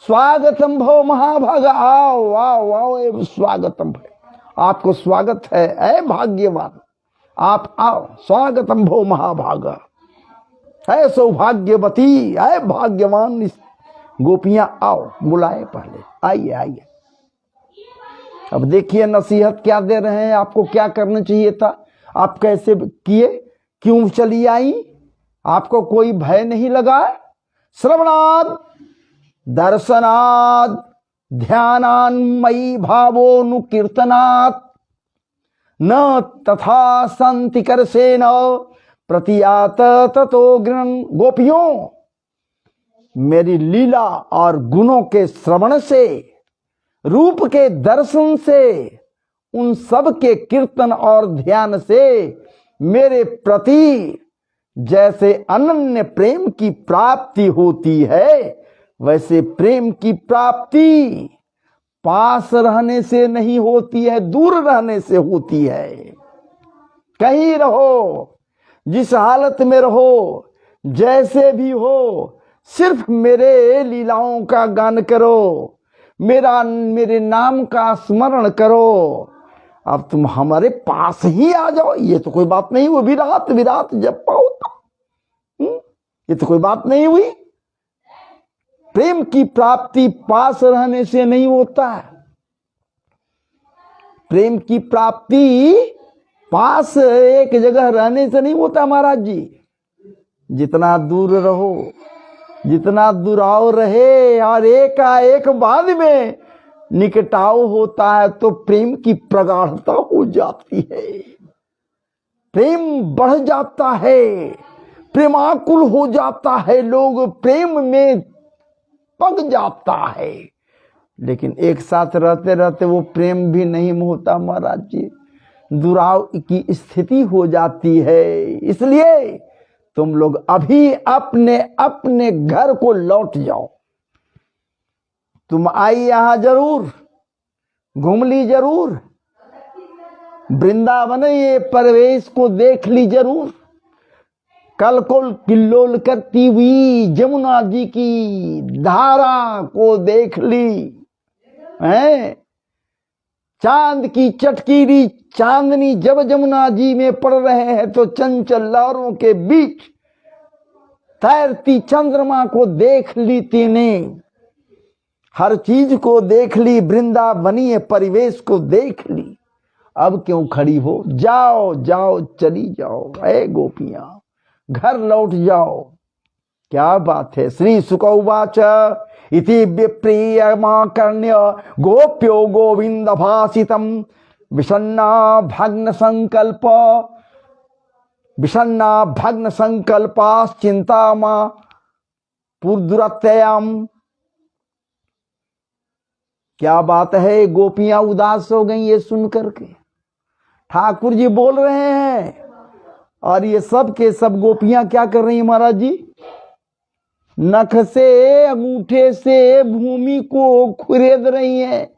स्वागतम भो महाभाग, आओ आओ आओ, स्वागतम है, आपको स्वागत है, ऐ भाग्यवान, आप आओ, स्वागतम भो महाभाग, है सौभाग्यवती, है भाग्यवान गोपियां, आओ, बुलाए पहले, आइए आइए। अब देखिए नसीहत क्या दे रहे हैं, आपको क्या करना चाहिए था, आप कैसे किए, क्यों चली आई, आपको कोई भय नहीं लगा। श्रवणाद दर्शनाद ध्यानान्मयी भावोनुकीर्तनात् न तथा संति करसेन प्रतियात ततो गृणन। गोपियों, मेरी लीला और गुणों के श्रवण से, रूप के दर्शन से, उन सब के कीर्तन और ध्यान से मेरे प्रति जैसे अनन्य प्रेम की प्राप्ति होती है, वैसे प्रेम की प्राप्ति पास रहने से नहीं होती है, दूर रहने से होती है। कहीं रहो, जिस हालत में रहो, जैसे भी हो, सिर्फ मेरे लीलाओं का गान करो, मेरे नाम का स्मरण करो। अब तुम हमारे पास ही आ जाओ, ये तो कोई बात नहीं हुई। विराट विराट जब पाओ तो, ये तो कोई बात नहीं हुई। प्रेम की प्राप्ति पास रहने से नहीं होता है, प्रेम की प्राप्ति पास एक जगह रहने से नहीं होता महाराज जी। जितना दूर रहो, जितना दुराव रहे और एक बाद में निकटाव होता है, तो प्रेम की प्रगाढ़ता हो जाती है, प्रेम बढ़ जाता है, प्रेमाकुल हो जाता है, लोग प्रेम में पग जाता है। लेकिन एक साथ रहते रहते वो प्रेम भी नहीं होता महाराज जी, दुराव की स्थिति हो जाती है। इसलिए तुम लोग अभी अपने अपने घर को लौट जाओ। तुम आई यहां जरूर, घूम ली जरूर, वृंदावन ये प्रवेश को देख ली जरूर, कल को किल्लोल करती हुई जमुना जी की धारा को देख ली है। चांद की चटकीरी चांदनी जब जमुना जी में पड़ रहे हैं, तो चंचल लहरों के बीच तैरती चंद्रमा को देख ली तीने, हर चीज को देख ली, वृंदावनीय परिवेश को देख ली। अब क्यों खड़ी हो, जाओ जाओ, चली जाओ, ऐ गोपियां, घर लौट जाओ। क्या बात है। श्री शुक उवाच इति विप्रियमाकर्ण्य गोप्यो गोविंद भासितम विषण्णा भग्न संकल्पाश्चिंता मां पुरदुरत्ययाम। क्या बात है, गोपियां उदास हो गई ये सुन करके। ठाकुर जी बोल रहे हैं और ये सब के सब गोपियां क्या कर रही हैं महाराज जी, नख से अंगूठे से भूमि को खुरेद रही हैं,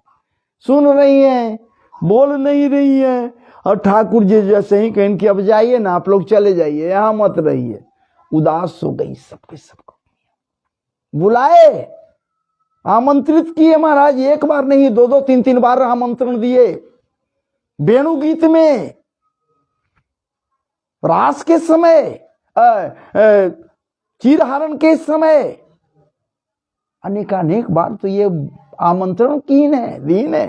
सुन रही हैं, बोल नहीं रही हैं। और ठाकुर जी जैसे ही कहें कि अब जाइए ना, आप लोग चले जाइए, यहां मत रहिए, उदास हो गई सबके सबको। बुलाए, आमंत्रित किए महाराज, एक बार नहीं, दो दो तीन तीन बार आमंत्रण दिए। वेणु गीत में, रास के समय, चीरहरण के समय, अनेकानेक बार तो ये आमंत्रण कीन है, दीन है।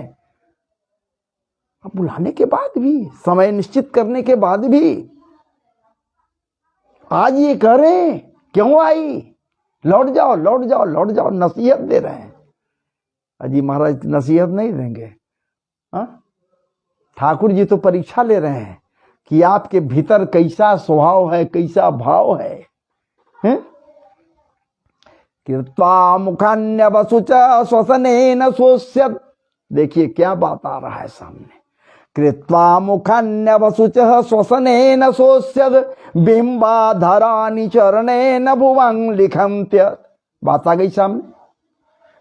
अब बुलाने के बाद भी, समय निश्चित करने के बाद भी आज ये कह रहे हैं क्यों आई, लौट जाओ लौट जाओ लौट जाओ, नसीहत दे रहे हैं। अजी महाराज नसीहत नहीं देंगे, ठाकुर जी तो परीक्षा ले रहे हैं कि आपके भीतर कैसा स्वभाव है, कैसा भाव है। कृत्वा मुखान्य वसुच श्वसनेन सोष्यत् देखिए क्या बात आ रहा है सामने। कृत्वा मुखान्यवसुचः श्वसनेन सोस्यद बिंबाधरानि चरणेन भुवं लिखन्त्य। बात आ गई सामने।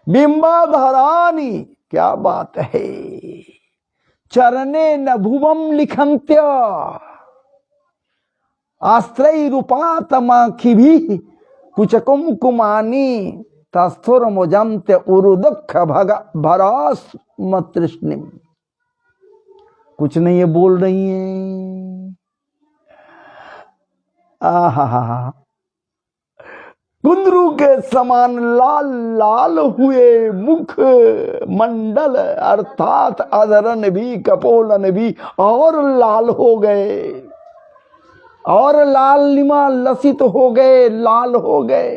बिंबाधरानि, क्या बात है। चरणेन भुवं लिखन्त्य, आश्रय रूपातमाखिभिः कुचकुमकुमानि तस्थुरमुजन्त्य उरुदुःख भरास्म तृष्णिम्। कुछ नहीं, ये बोल रही हैं। आहा, कुंदरू के समान लाल लाल हुए मुख मंडल अर्थात अधरन भी कपोलन भी और लाल हो गए, और लालिमा लसित हो गए, लाल हो गए।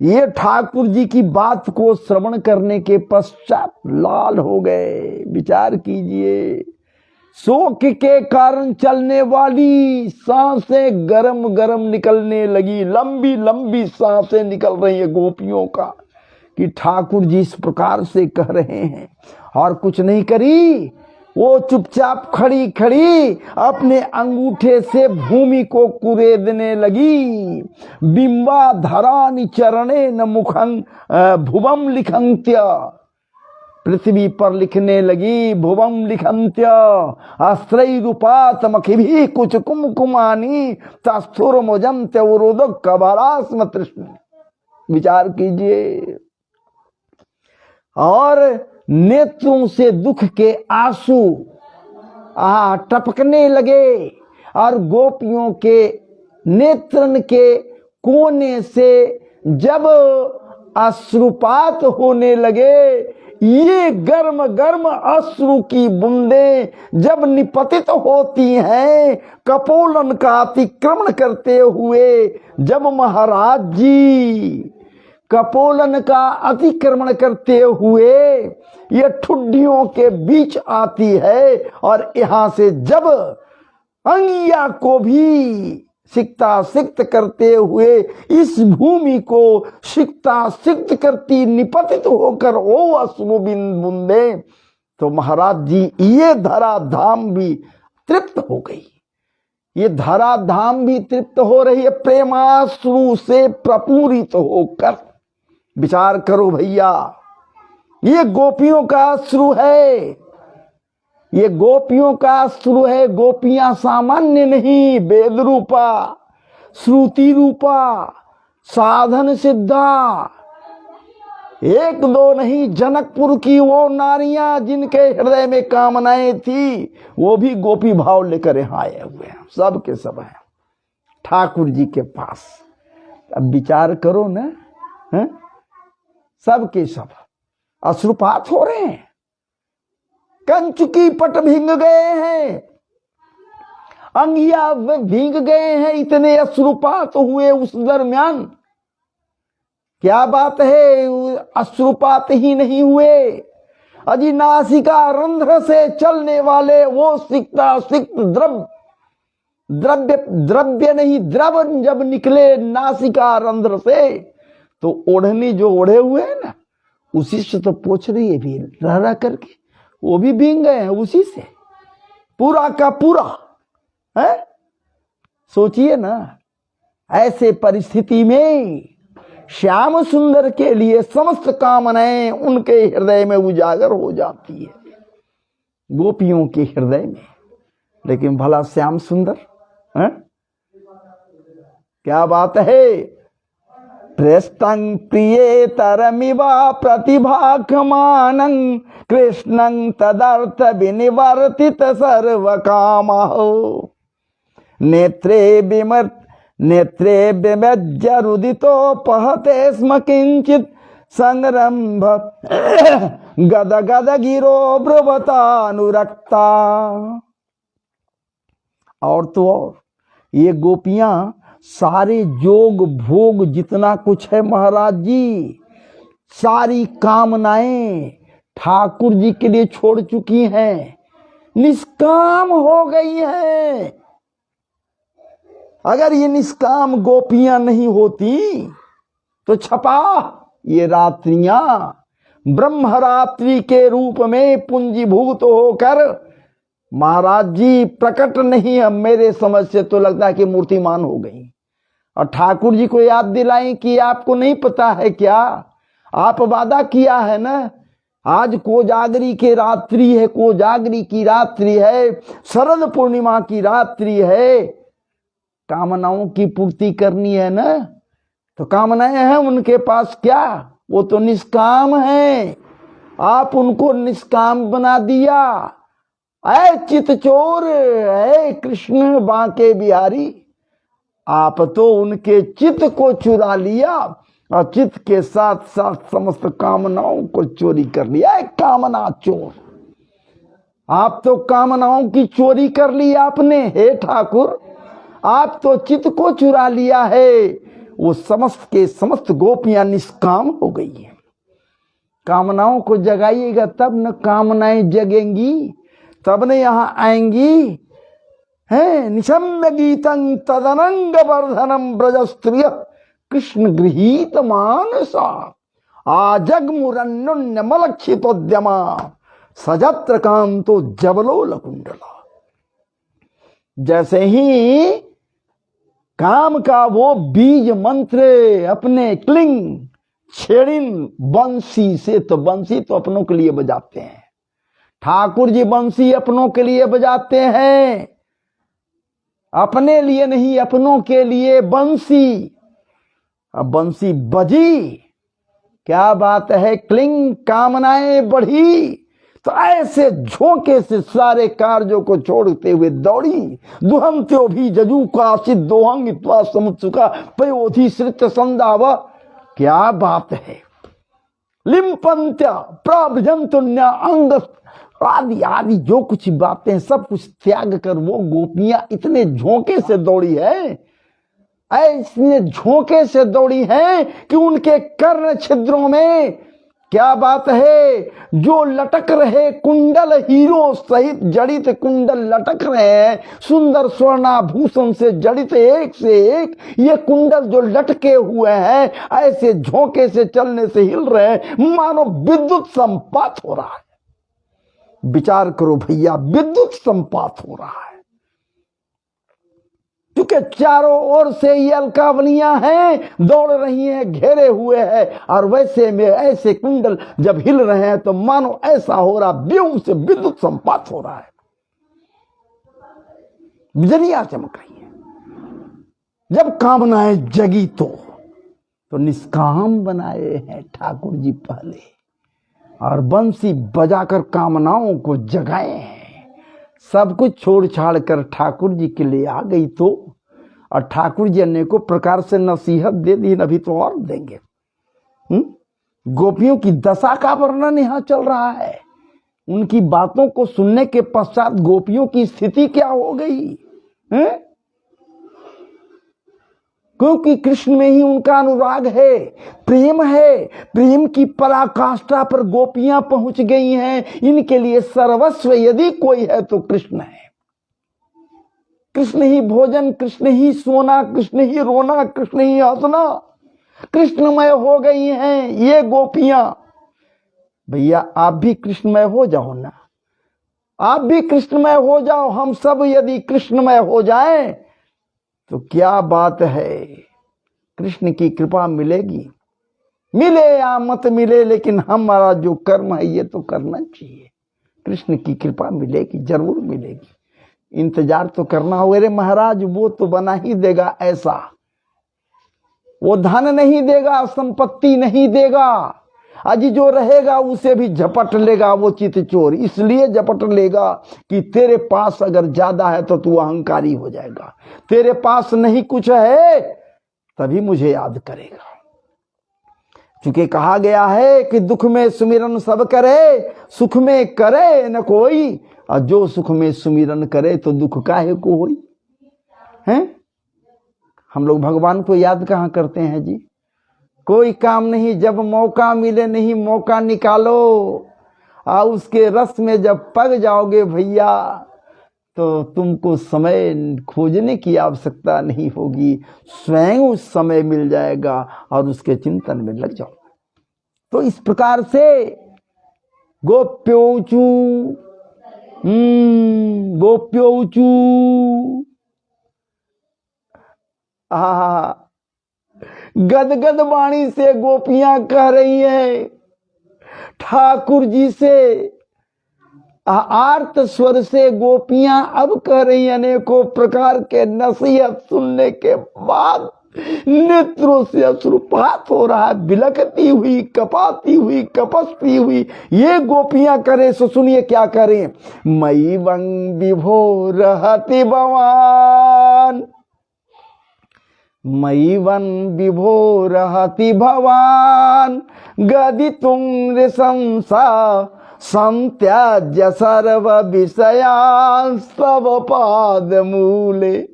ये ठाकुर जी की बात को श्रवण करने के पश्चात लाल हो गए। विचार कीजिए, शोक के कारण चलने वाली सांसें गरम गरम निकलने लगी, लंबी लंबी सांसें निकल रही है गोपियों का, कि ठाकुर जी इस प्रकार से कह रहे हैं। और कुछ नहीं करी, वो चुपचाप खड़ी खड़ी अपने अंगूठे से भूमि को कुरेदने लगी। बिंबा धरानि चरणे न मुखं भुवम लिखन्त्य, पृथ्वी पर लिखने लगी। भुवम लिखन्त्य आश्रय रूपात मखिभिः कुछ कुमकुमानी तस्थुर मुजन्त्य उरुदुः कबरास्म तृष्ण। विचार कीजिए। और नेत्रों से दुख के आंसू टपकने लगे, और गोपियों के नेत्रन के कोने से जब अश्रुपात होने लगे, ये गर्म गर्म अश्रु की बूंदें जब निपतित होती हैं कपोलन का अतिक्रमण करते हुए, जब महाराज जी कपोलन का अतिक्रमण करते हुए ये ठुड्डियों के बीच आती है, और यहां से जब अंगिया को भी सिक्ता सिक्त करते हुए इस भूमि को सिक्ता सिक्त करती निपतित होकर ओ अश्रु बूंदे, तो महाराज जी ये धरा धाम भी तृप्त हो गई। ये धरा धाम भी तृप्त हो रही है प्रेमाश्रु से प्रपूरित होकर। विचार करो भैया, ये गोपियों का अश्रु है, ये गोपियों का अश्रु है। गोपियां सामान्य नहीं, वेद रूपा, श्रुति रूपा, साधन सिद्धा, एक दो नहीं, जनकपुर की वो नारियां जिनके हृदय में कामनाएं थी, वो भी गोपी भाव लेकर यहाँ आए हुए हैं। सब के सब हैं ठाकुर जी के पास। अब विचार करो ना, है? सब के सब अश्रुपात हो रहे हैं, कंचुकी पट भींग गए हैं, अंगिया भींग गए हैं, इतने अश्रुपात हुए उस दरमियान। क्या बात है, अश्रुपात ही नहीं हुए, अजी नासिका रंध्र से चलने वाले वो सिक्ता सिक्त द्रव्य नहीं, द्रव जब निकले नासिका रंध्र से, तो ओढ़नी जो ओढ़े हुए है ना, उसी से तो पोछ रही है भी रह रह करके, वो भी भींग गए हैं उसी से, पूरा का पूरा है। सोचिए ना, ऐसे परिस्थिति में श्याम सुंदर के लिए समस्त कामनाएं उनके हृदय में उजागर हो जाती है, गोपियों के हृदय में। लेकिन भला श्याम सुंदर है? क्या बात है। पृष्ठं प्रियेतरमिवा प्रतिभाखमानं कृष्णं तदर्थ विनिवर्तित सर्वकामः नेत्रे विमज्य रुदितो पहते स्म किंचित संरंभ गद गद गिरो ब्रुवतानुरक्ता। और तो और ये गोपियां सारे जोग भोग जितना कुछ है महाराज जी, सारी कामनाएं ठाकुर जी के लिए छोड़ चुकी हैं, निष्काम हो गई हैं। अगर ये निष्काम गोपियां नहीं होती तो छपा ये रात्रियां ब्रह्मरात्रि के रूप में पूंजीभूत होकर महाराज जी प्रकट नहीं, अब मेरे समझ से तो लगता है कि मूर्तिमान हो गई। और ठाकुर जी को याद दिलाएं कि आपको नहीं पता है क्या, आप वादा किया है ना, आज कोजागरी की रात्रि है, कोजागरी की रात्रि है, शरद पूर्णिमा की रात्रि है, कामनाओं की पूर्ति करनी है ना। तो कामनाएं हैं उनके पास क्या, वो तो निष्काम है, आप उनको निष्काम बना दिया। ऐ चित चोर, ऐ कृष्ण बांके बिहारी, आप तो उनके चित्त को चुरा लिया और चित्त के साथ साथ समस्त कामनाओं को चोरी कर लिया। एक कामना चोर, आप तो कामनाओं की चोरी कर ली आपने। हे ठाकुर, आप तो चित्त को चुरा लिया है। वो समस्त के समस्त गोपियां निष्काम हो गई हैं। कामनाओं को जगाइएगा तब न कामनाएं जगेंगी, तब न यहां आएंगी। है निशम्य गीतं तदनंग वर्धनम ब्रज स्त्रिय कृष्ण गृहीत मानसा आजगमुरन्योन्य मलक्षितोद्यमा सजत्र कांतो जबलोल कुंडला। जैसे ही काम का वो बीज मंत्र अपने क्लिंग छेड़िन बंसी से, तो बंसी तो अपनों के लिए बजाते हैं, ठाकुर जी बंसी अपनों के लिए बजाते हैं, अपने लिए नहीं, अपनों के लिए बंसी। अब बंसी बजी, क्या बात है, क्लिंग कामनाएं बढ़ी, तो ऐसे झोंके से सारे कार्यों को छोड़ते हुए दौड़ी। दुहम त्यो भी जजू का सिद्ध दोहंग इत्वा समुत्सुका पयोधि श्रित संदाव। क्या बात है, लिम्पंत्य प्रभजंतुन्या अंग आदि आदि जो कुछ बातें सब कुछ त्याग कर वो गोपियां इतने झोंके से दौड़ी है, ऐसे झोंके से दौड़ी है कि उनके कर्ण छिद्रों में, क्या बात है, जो लटक रहे कुंडल, हीरो सहित जड़ित कुंडल लटक रहे हैं, सुंदर स्वर्णाभूषण से जड़ित एक से एक ये कुंडल जो लटके हुए हैं, ऐसे झोंके से चलने से हिल रहे हैं मानो विद्युत संपात हो रहा है। विचार करो भैया, विद्युत संपात हो रहा है, क्योंकि चारों ओर से ये अलकावलियां हैं, दौड़ रही हैं, घेरे हुए हैं, और वैसे में ऐसे कुंडल जब हिल रहे हैं तो मानो ऐसा हो रहा, व्योम से विद्युत संपात हो रहा है, बिजलियां चमक रही है। जब कामनाएं जगी तो निष्काम बनाए हैं ठाकुर जी पहले, और बंसी बजाकर कामनाओं को जगाए हैं। सब कुछ छोड़ छाड़ कर ठाकुर जी के लिए आ गई तो, और ठाकुर जी अनेकों प्रकार से नसीहत दे दी, अभी तो और देंगे। गोपियों की दशा का वर्णन यहां चल रहा है। उनकी बातों को सुनने के पश्चात गोपियों की स्थिति क्या हो गई है? क्योंकि कृष्ण में ही उनका अनुराग है, प्रेम है, प्रेम की पराकाष्ठा पर गोपियां पहुंच गई हैं। इनके लिए सर्वस्व यदि कोई है तो कृष्ण है। कृष्ण ही भोजन, कृष्ण ही सोना, कृष्ण ही रोना, कृष्ण ही हंसना, कृष्णमय हो गई हैं ये गोपियां। भैया आप भी कृष्णमय हो जाओ ना, आप भी कृष्णमय हो जाओ। हम सब यदि कृष्णमय हो जाएं तो क्या बात है, कृष्ण की कृपा मिलेगी। मिले या मत मिले, लेकिन हमारा जो कर्म है ये तो करना चाहिए। कृष्ण की कृपा मिलेगी, जरूर मिलेगी। इंतजार तो करना होगा। रे महाराज वो तो बना ही देगा ऐसा, वो धन नहीं देगा, संपत्ति नहीं देगा, आज जो रहेगा उसे भी झपट लेगा वो चित चोर। इसलिए झपट लेगा कि तेरे पास अगर ज्यादा है तो तू अहंकारी हो जाएगा, तेरे पास नहीं कुछ है तभी मुझे याद करेगा। क्योंकि कहा गया है कि दुख में सुमिरन सब करे, सुख में करे न कोई, और जो सुख में सुमिरन करे तो दुख काहे को होई। हैं हम लोग भगवान को याद कहां करते हैं जी? कोई काम नहीं, जब मौका मिले नहीं मौका निकालो, और उसके रस में जब पग जाओगे भैया तो तुमको समय खोजने की आवश्यकता नहीं होगी, स्वयं उस समय मिल जाएगा और उसके चिंतन में लग जाओ। तो इस प्रकार से गोप्योचू गोप्योचू गदगद वाणी से गोपियां कह रही है ठाकुर जी से, आर्त स्वर से गोपियां अब कह रही हैं। अनेकों प्रकार के नसीहत सुनने के बाद नेत्रों से अश्रुपात हो रहा है, बिलकती हुई, कपाती हुई, कपसती हुई ये गोपियां करे। सो सुनिए क्या करें। मई वंग विभोर हति भवान, मई वन विभोर हति भवान, गदि तुंग संसा संत्याज्य सर्व विषयान् सब पाद मूले।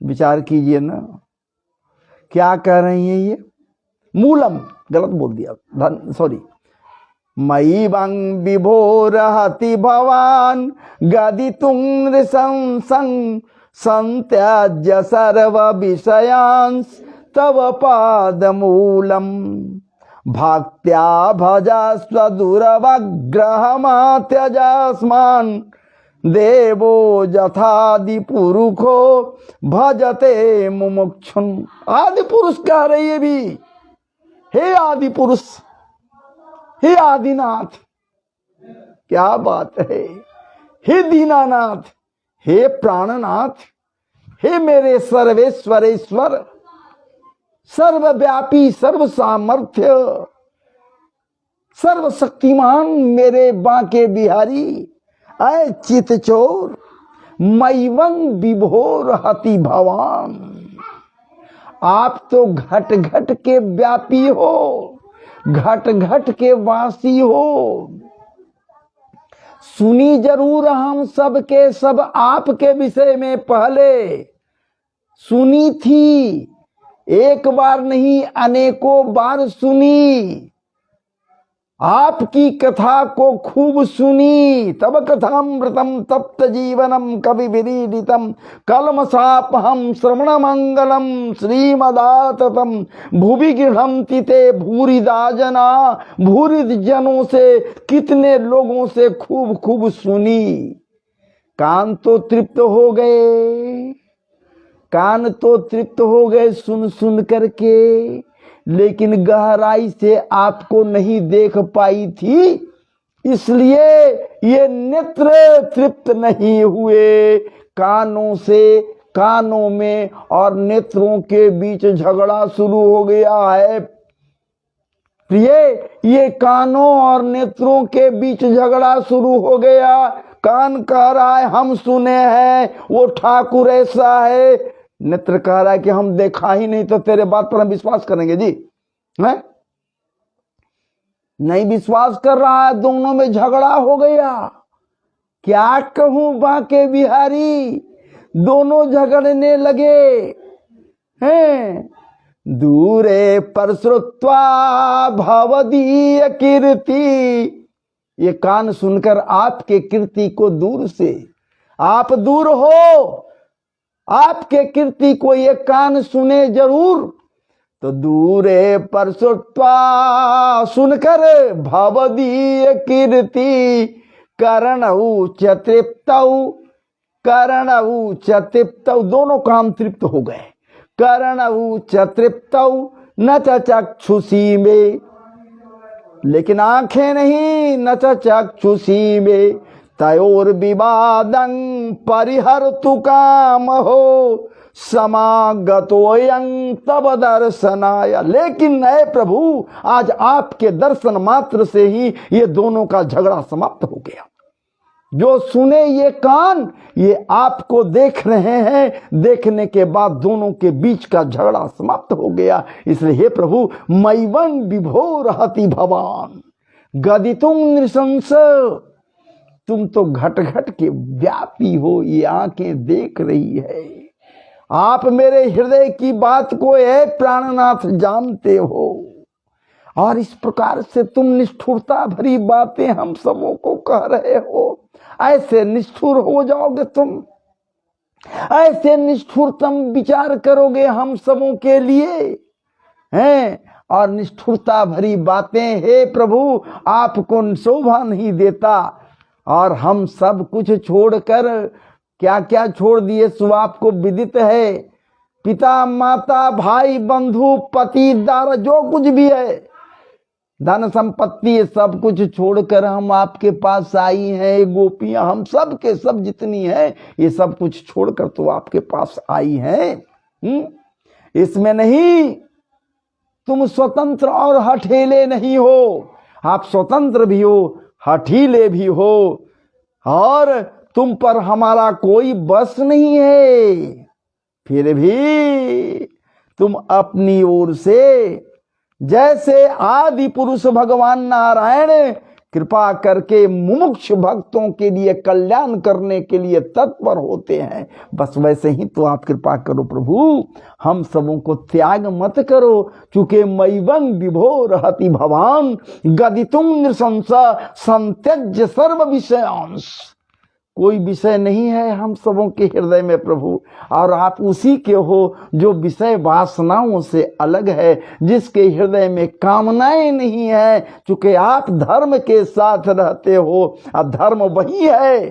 विचार कीजिए ना, क्या कह रही है ये। मूलम गलत बोल दिया, सॉरी। मई वंग विभोर हति भवान, गदि तुंग संसंग संत्याज्य सर्व विषयान् तव पाद मूलम, भक्त्या भजस्व दुरवग्रहमात्यजस्मान् देवो यथादि पुरुषो भजते मुमुक्षुन्। आदि पुरुष कह रही है भी, हे आदि पुरुष, हे आदिनाथ, क्या बात है। हे दीनानाथ, हे प्राणनाथ, हे मेरे सर्वेश्वरेश्वर, सर्वव्यापी, सर्व सामर्थ्य, सर्वशक्तिमान मेरे बांके बिहारी, ऐ चित चोर, मैवंग विभोर हति भवान। आप तो घट घट के व्यापी हो, घट घट के वासी हो। सुनी जरूर हम सब के सब आपके विषय में पहले सुनी थी, एक बार नहीं अनेकों बार सुनी। आपकी कथा को खूब सुनी। तब कथामृतम तप्त जीवनम कवि विरीडितम, कलमसापहम श्रवण मंगलम श्रीमदाततम, भुवि गृहंति ते भूरिदा जना। भूरिद जनों से, कितने लोगों से खूब खूब सुनी। कान तो तृप्त हो गए, कान तो तृप्त हो गए सुन सुन करके, लेकिन गहराई से आपको नहीं देख पाई थी, इसलिए ये नेत्र तृप्त नहीं हुए। कानों से, कानों में और नेत्रों के बीच झगड़ा शुरू हो गया है। प्रिय, ये कानों और नेत्रों के बीच झगड़ा शुरू हो गया। कान कह रहा है हम सुने हैं, वो ठाकुर ऐसा है। नेत्र कह रहा है कि हम देखा ही नहीं, तो तेरे बात पर हम विश्वास करेंगे जी, है? नहीं विश्वास कर रहा है। दोनों में झगड़ा हो गया। क्या कहूं बांके बिहारी, दोनों झगड़ने लगे हैं। दूरे पर श्रुत्वा भवदीय कीर्ति, ये कान सुनकर आपके कीर्ति को दूर से, आप दूर हो, आपके कीर्ति को ये कान सुने जरूर, तो दूरे पर श्रुत्वा सुनकर भवदीय कीर्ति, करणौ च तृप्तौ, करणौ च तृप्तौ, दोनों काम तृप्त हो गए। करणौ च तृप्तौ न च चक्षुषी में, लेकिन आंखें नहीं, न च चक्षुषी में। तयोर विवादं परिहर्तु काम हो, समागतोयं तब दर्शनाय। लेकिन नए प्रभु, आज आपके दर्शन मात्र से ही ये दोनों का झगड़ा समाप्त हो गया। जो सुने ये कान, ये आपको देख रहे हैं, देखने के बाद दोनों के बीच का झगड़ा समाप्त हो गया। इसलिए हे प्रभु, मैवं विभोर हति भवान, गदितुं नृशंस, तुम तो घट घट के व्यापी हो, ये आंखें देख रही है। आप मेरे हृदय की बात को है प्राणनाथ जानते हो, और इस प्रकार से तुम निष्ठुरता भरी बातें हम सबों को कह रहे हो। ऐसे निष्ठुर हो जाओगे तुम, ऐसे निष्ठुरतम विचार करोगे हम सबों के लिए हैं। और निष्ठुरता भरी बातें, हे प्रभु आपको शोभा नहीं देता। और हम सब कुछ छोड़कर क्या क्या छोड़ दिए सो आपको विदित है। पिता माता भाई बंधु पति दार जो कुछ भी है, धन संपत्ति, सब कुछ छोड़कर हम आपके पास आई हैं। गोपियां हम सब के सब जितनी हैं ये सब कुछ छोड़कर तो आपके पास आई हैं। इसमें नहीं तुम स्वतंत्र और हठीले नहीं हो, आप स्वतंत्र भी हो हठीले भी हो, और तुम पर हमारा कोई बस नहीं है। फिर भी तुम अपनी ओर से जैसे आदि पुरुष भगवान नारायण कृपा करके मुमुक्ष भक्तों के लिए कल्याण करने के लिए तत्पर होते हैं, बस वैसे ही तो आप कृपा करो प्रभु। हम सबों को त्याग मत करो, चूंकि मैवं विभो रहति भवान गदितुम नृशंसा संत्यज्य सर्व विषयांश। कोई विषय नहीं है हम सबों के हृदय में प्रभु, और आप उसी के हो जो विषय वासनाओं से अलग है, जिसके हृदय में कामनाएं नहीं है। चूंकि आप धर्म के साथ रहते हो, और धर्म वही है,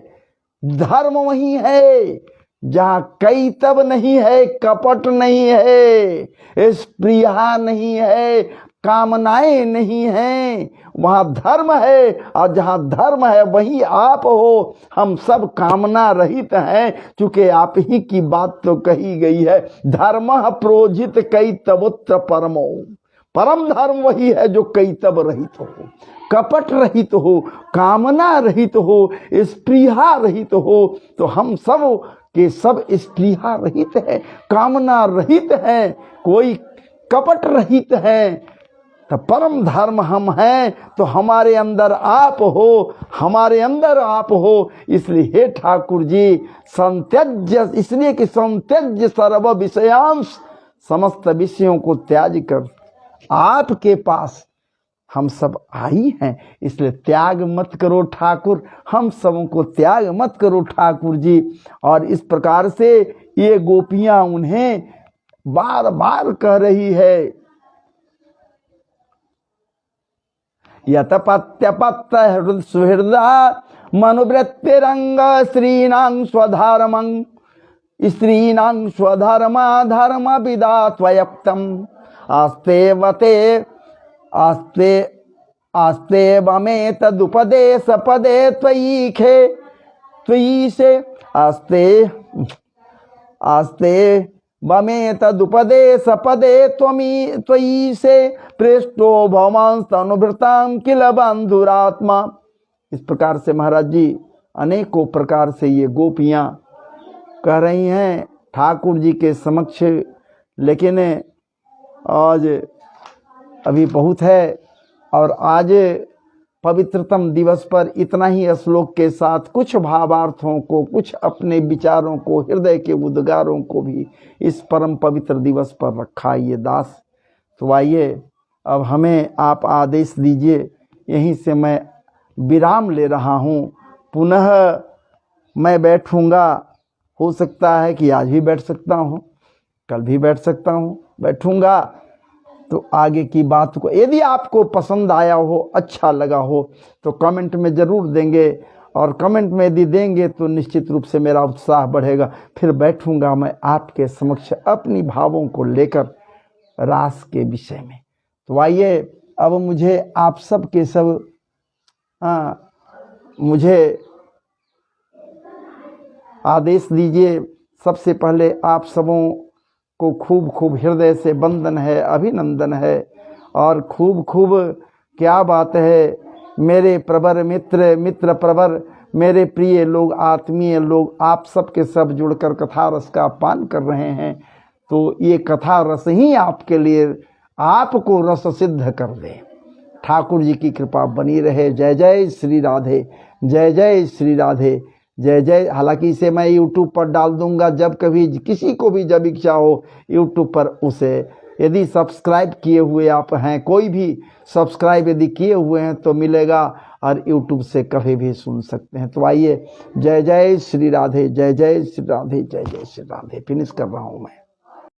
धर्म वही है जहाँ कैतव नहीं है, कपट नहीं है, स्प्रिया नहीं है, कामनाएं नहीं हैं, वहां धर्म है। और जहां धर्म है वही आप हो। हम सब कामना रहित हैं, चूंकि आप ही की बात तो कही गई है, धर्म प्रोजित कैतवोत्र परमो। परम धर्म वही है जो कैतव रहित हो, कपट रहित हो, कामना रहित हो, स्प्रिया रहित हो। तो हम सब के सब स्प्रिया रहित है, कामना रहित है, कोई कपट रहित है। तो परम धर्म हम हैं, तो हमारे अंदर आप हो, हमारे अंदर आप हो। इसलिए हे ठाकुर जी संत्यज्य, इसलिए कि संत्यज्य सर्व विषयांश, समस्त विषयों को त्याग कर आपके पास हम सब आई हैं। इसलिए त्याग मत करो ठाकुर, हम सबों को त्याग मत करो ठाकुर जी। और इस प्रकार से ये गोपियां उन्हें बार बार कह रही है, यतपत्यपत्त सुहृदा मनुवृत्तिरंग स्त्रीणां स्वधर्मं, स्त्रीणां स्वधर्मा धर्म विदा त्वयप्तम आस्ते वते आस्ते आस्ते वमे तदुपदेश पदे त्वयि खे त्वयि से आस्ते आस्ते वमे तदुपदेश पदे त्वयि से पृष्ठो भवंस अनुभृताम किल बंधुरात्मा। इस प्रकार से महाराज जी अनेकों प्रकार से ये गोपियां कह रही हैं ठाकुर जी के समक्ष। लेकिन आज अभी बहुत है, और आज पवित्रतम दिवस पर इतना ही श्लोक के साथ कुछ भावार्थों को, कुछ अपने विचारों को, हृदय के उद्गारों को भी इस परम पवित्र दिवस पर रखा ये दास। तो आइए अब हमें आप आदेश दीजिए, यहीं से मैं विराम ले रहा हूँ। पुनः मैं बैठूँगा, हो सकता है कि आज भी बैठ सकता हूँ, कल भी बैठ सकता हूँ, बैठूँगा। तो आगे की बात को यदि आपको पसंद आया हो, अच्छा लगा हो, तो कमेंट में ज़रूर देंगे, और कमेंट में यदि देंगे तो निश्चित रूप से मेरा उत्साह बढ़ेगा। फिर बैठूँगा मैं आपके समक्ष अपनी भावों को लेकर रास के विषय में। तो आइए अब मुझे आप सब के सब मुझे आदेश दीजिए। सबसे पहले आप सबों को खूब खूब हृदय से वंदन है, अभिनंदन है, और खूब खूब क्या बात है मेरे प्रवर मित्र, मित्र प्रवर, मेरे प्रिय लोग, आत्मीय लोग, आप सब के सब जुड़कर कथा रस का पान कर रहे हैं। तो ये कथा रस ही आपके लिए आपको रस सिद्ध कर दे। ठाकुर जी की कृपा बनी रहे। जय जय श्री राधे, जय जय श्री राधे, जय जय। हालांकि इसे मैं YouTube पर डाल दूंगा, जब कभी किसी को भी जब इच्छा हो YouTube पर उसे, यदि सब्सक्राइब किए हुए आप हैं, कोई भी सब्सक्राइब यदि किए हुए हैं तो मिलेगा, और YouTube से कभी भी सुन सकते हैं। तो आइए, जय जय श्री राधे, जय जय श्री राधे, जय जय श्री राधे। फिनिश कर रहा हूँ मैं।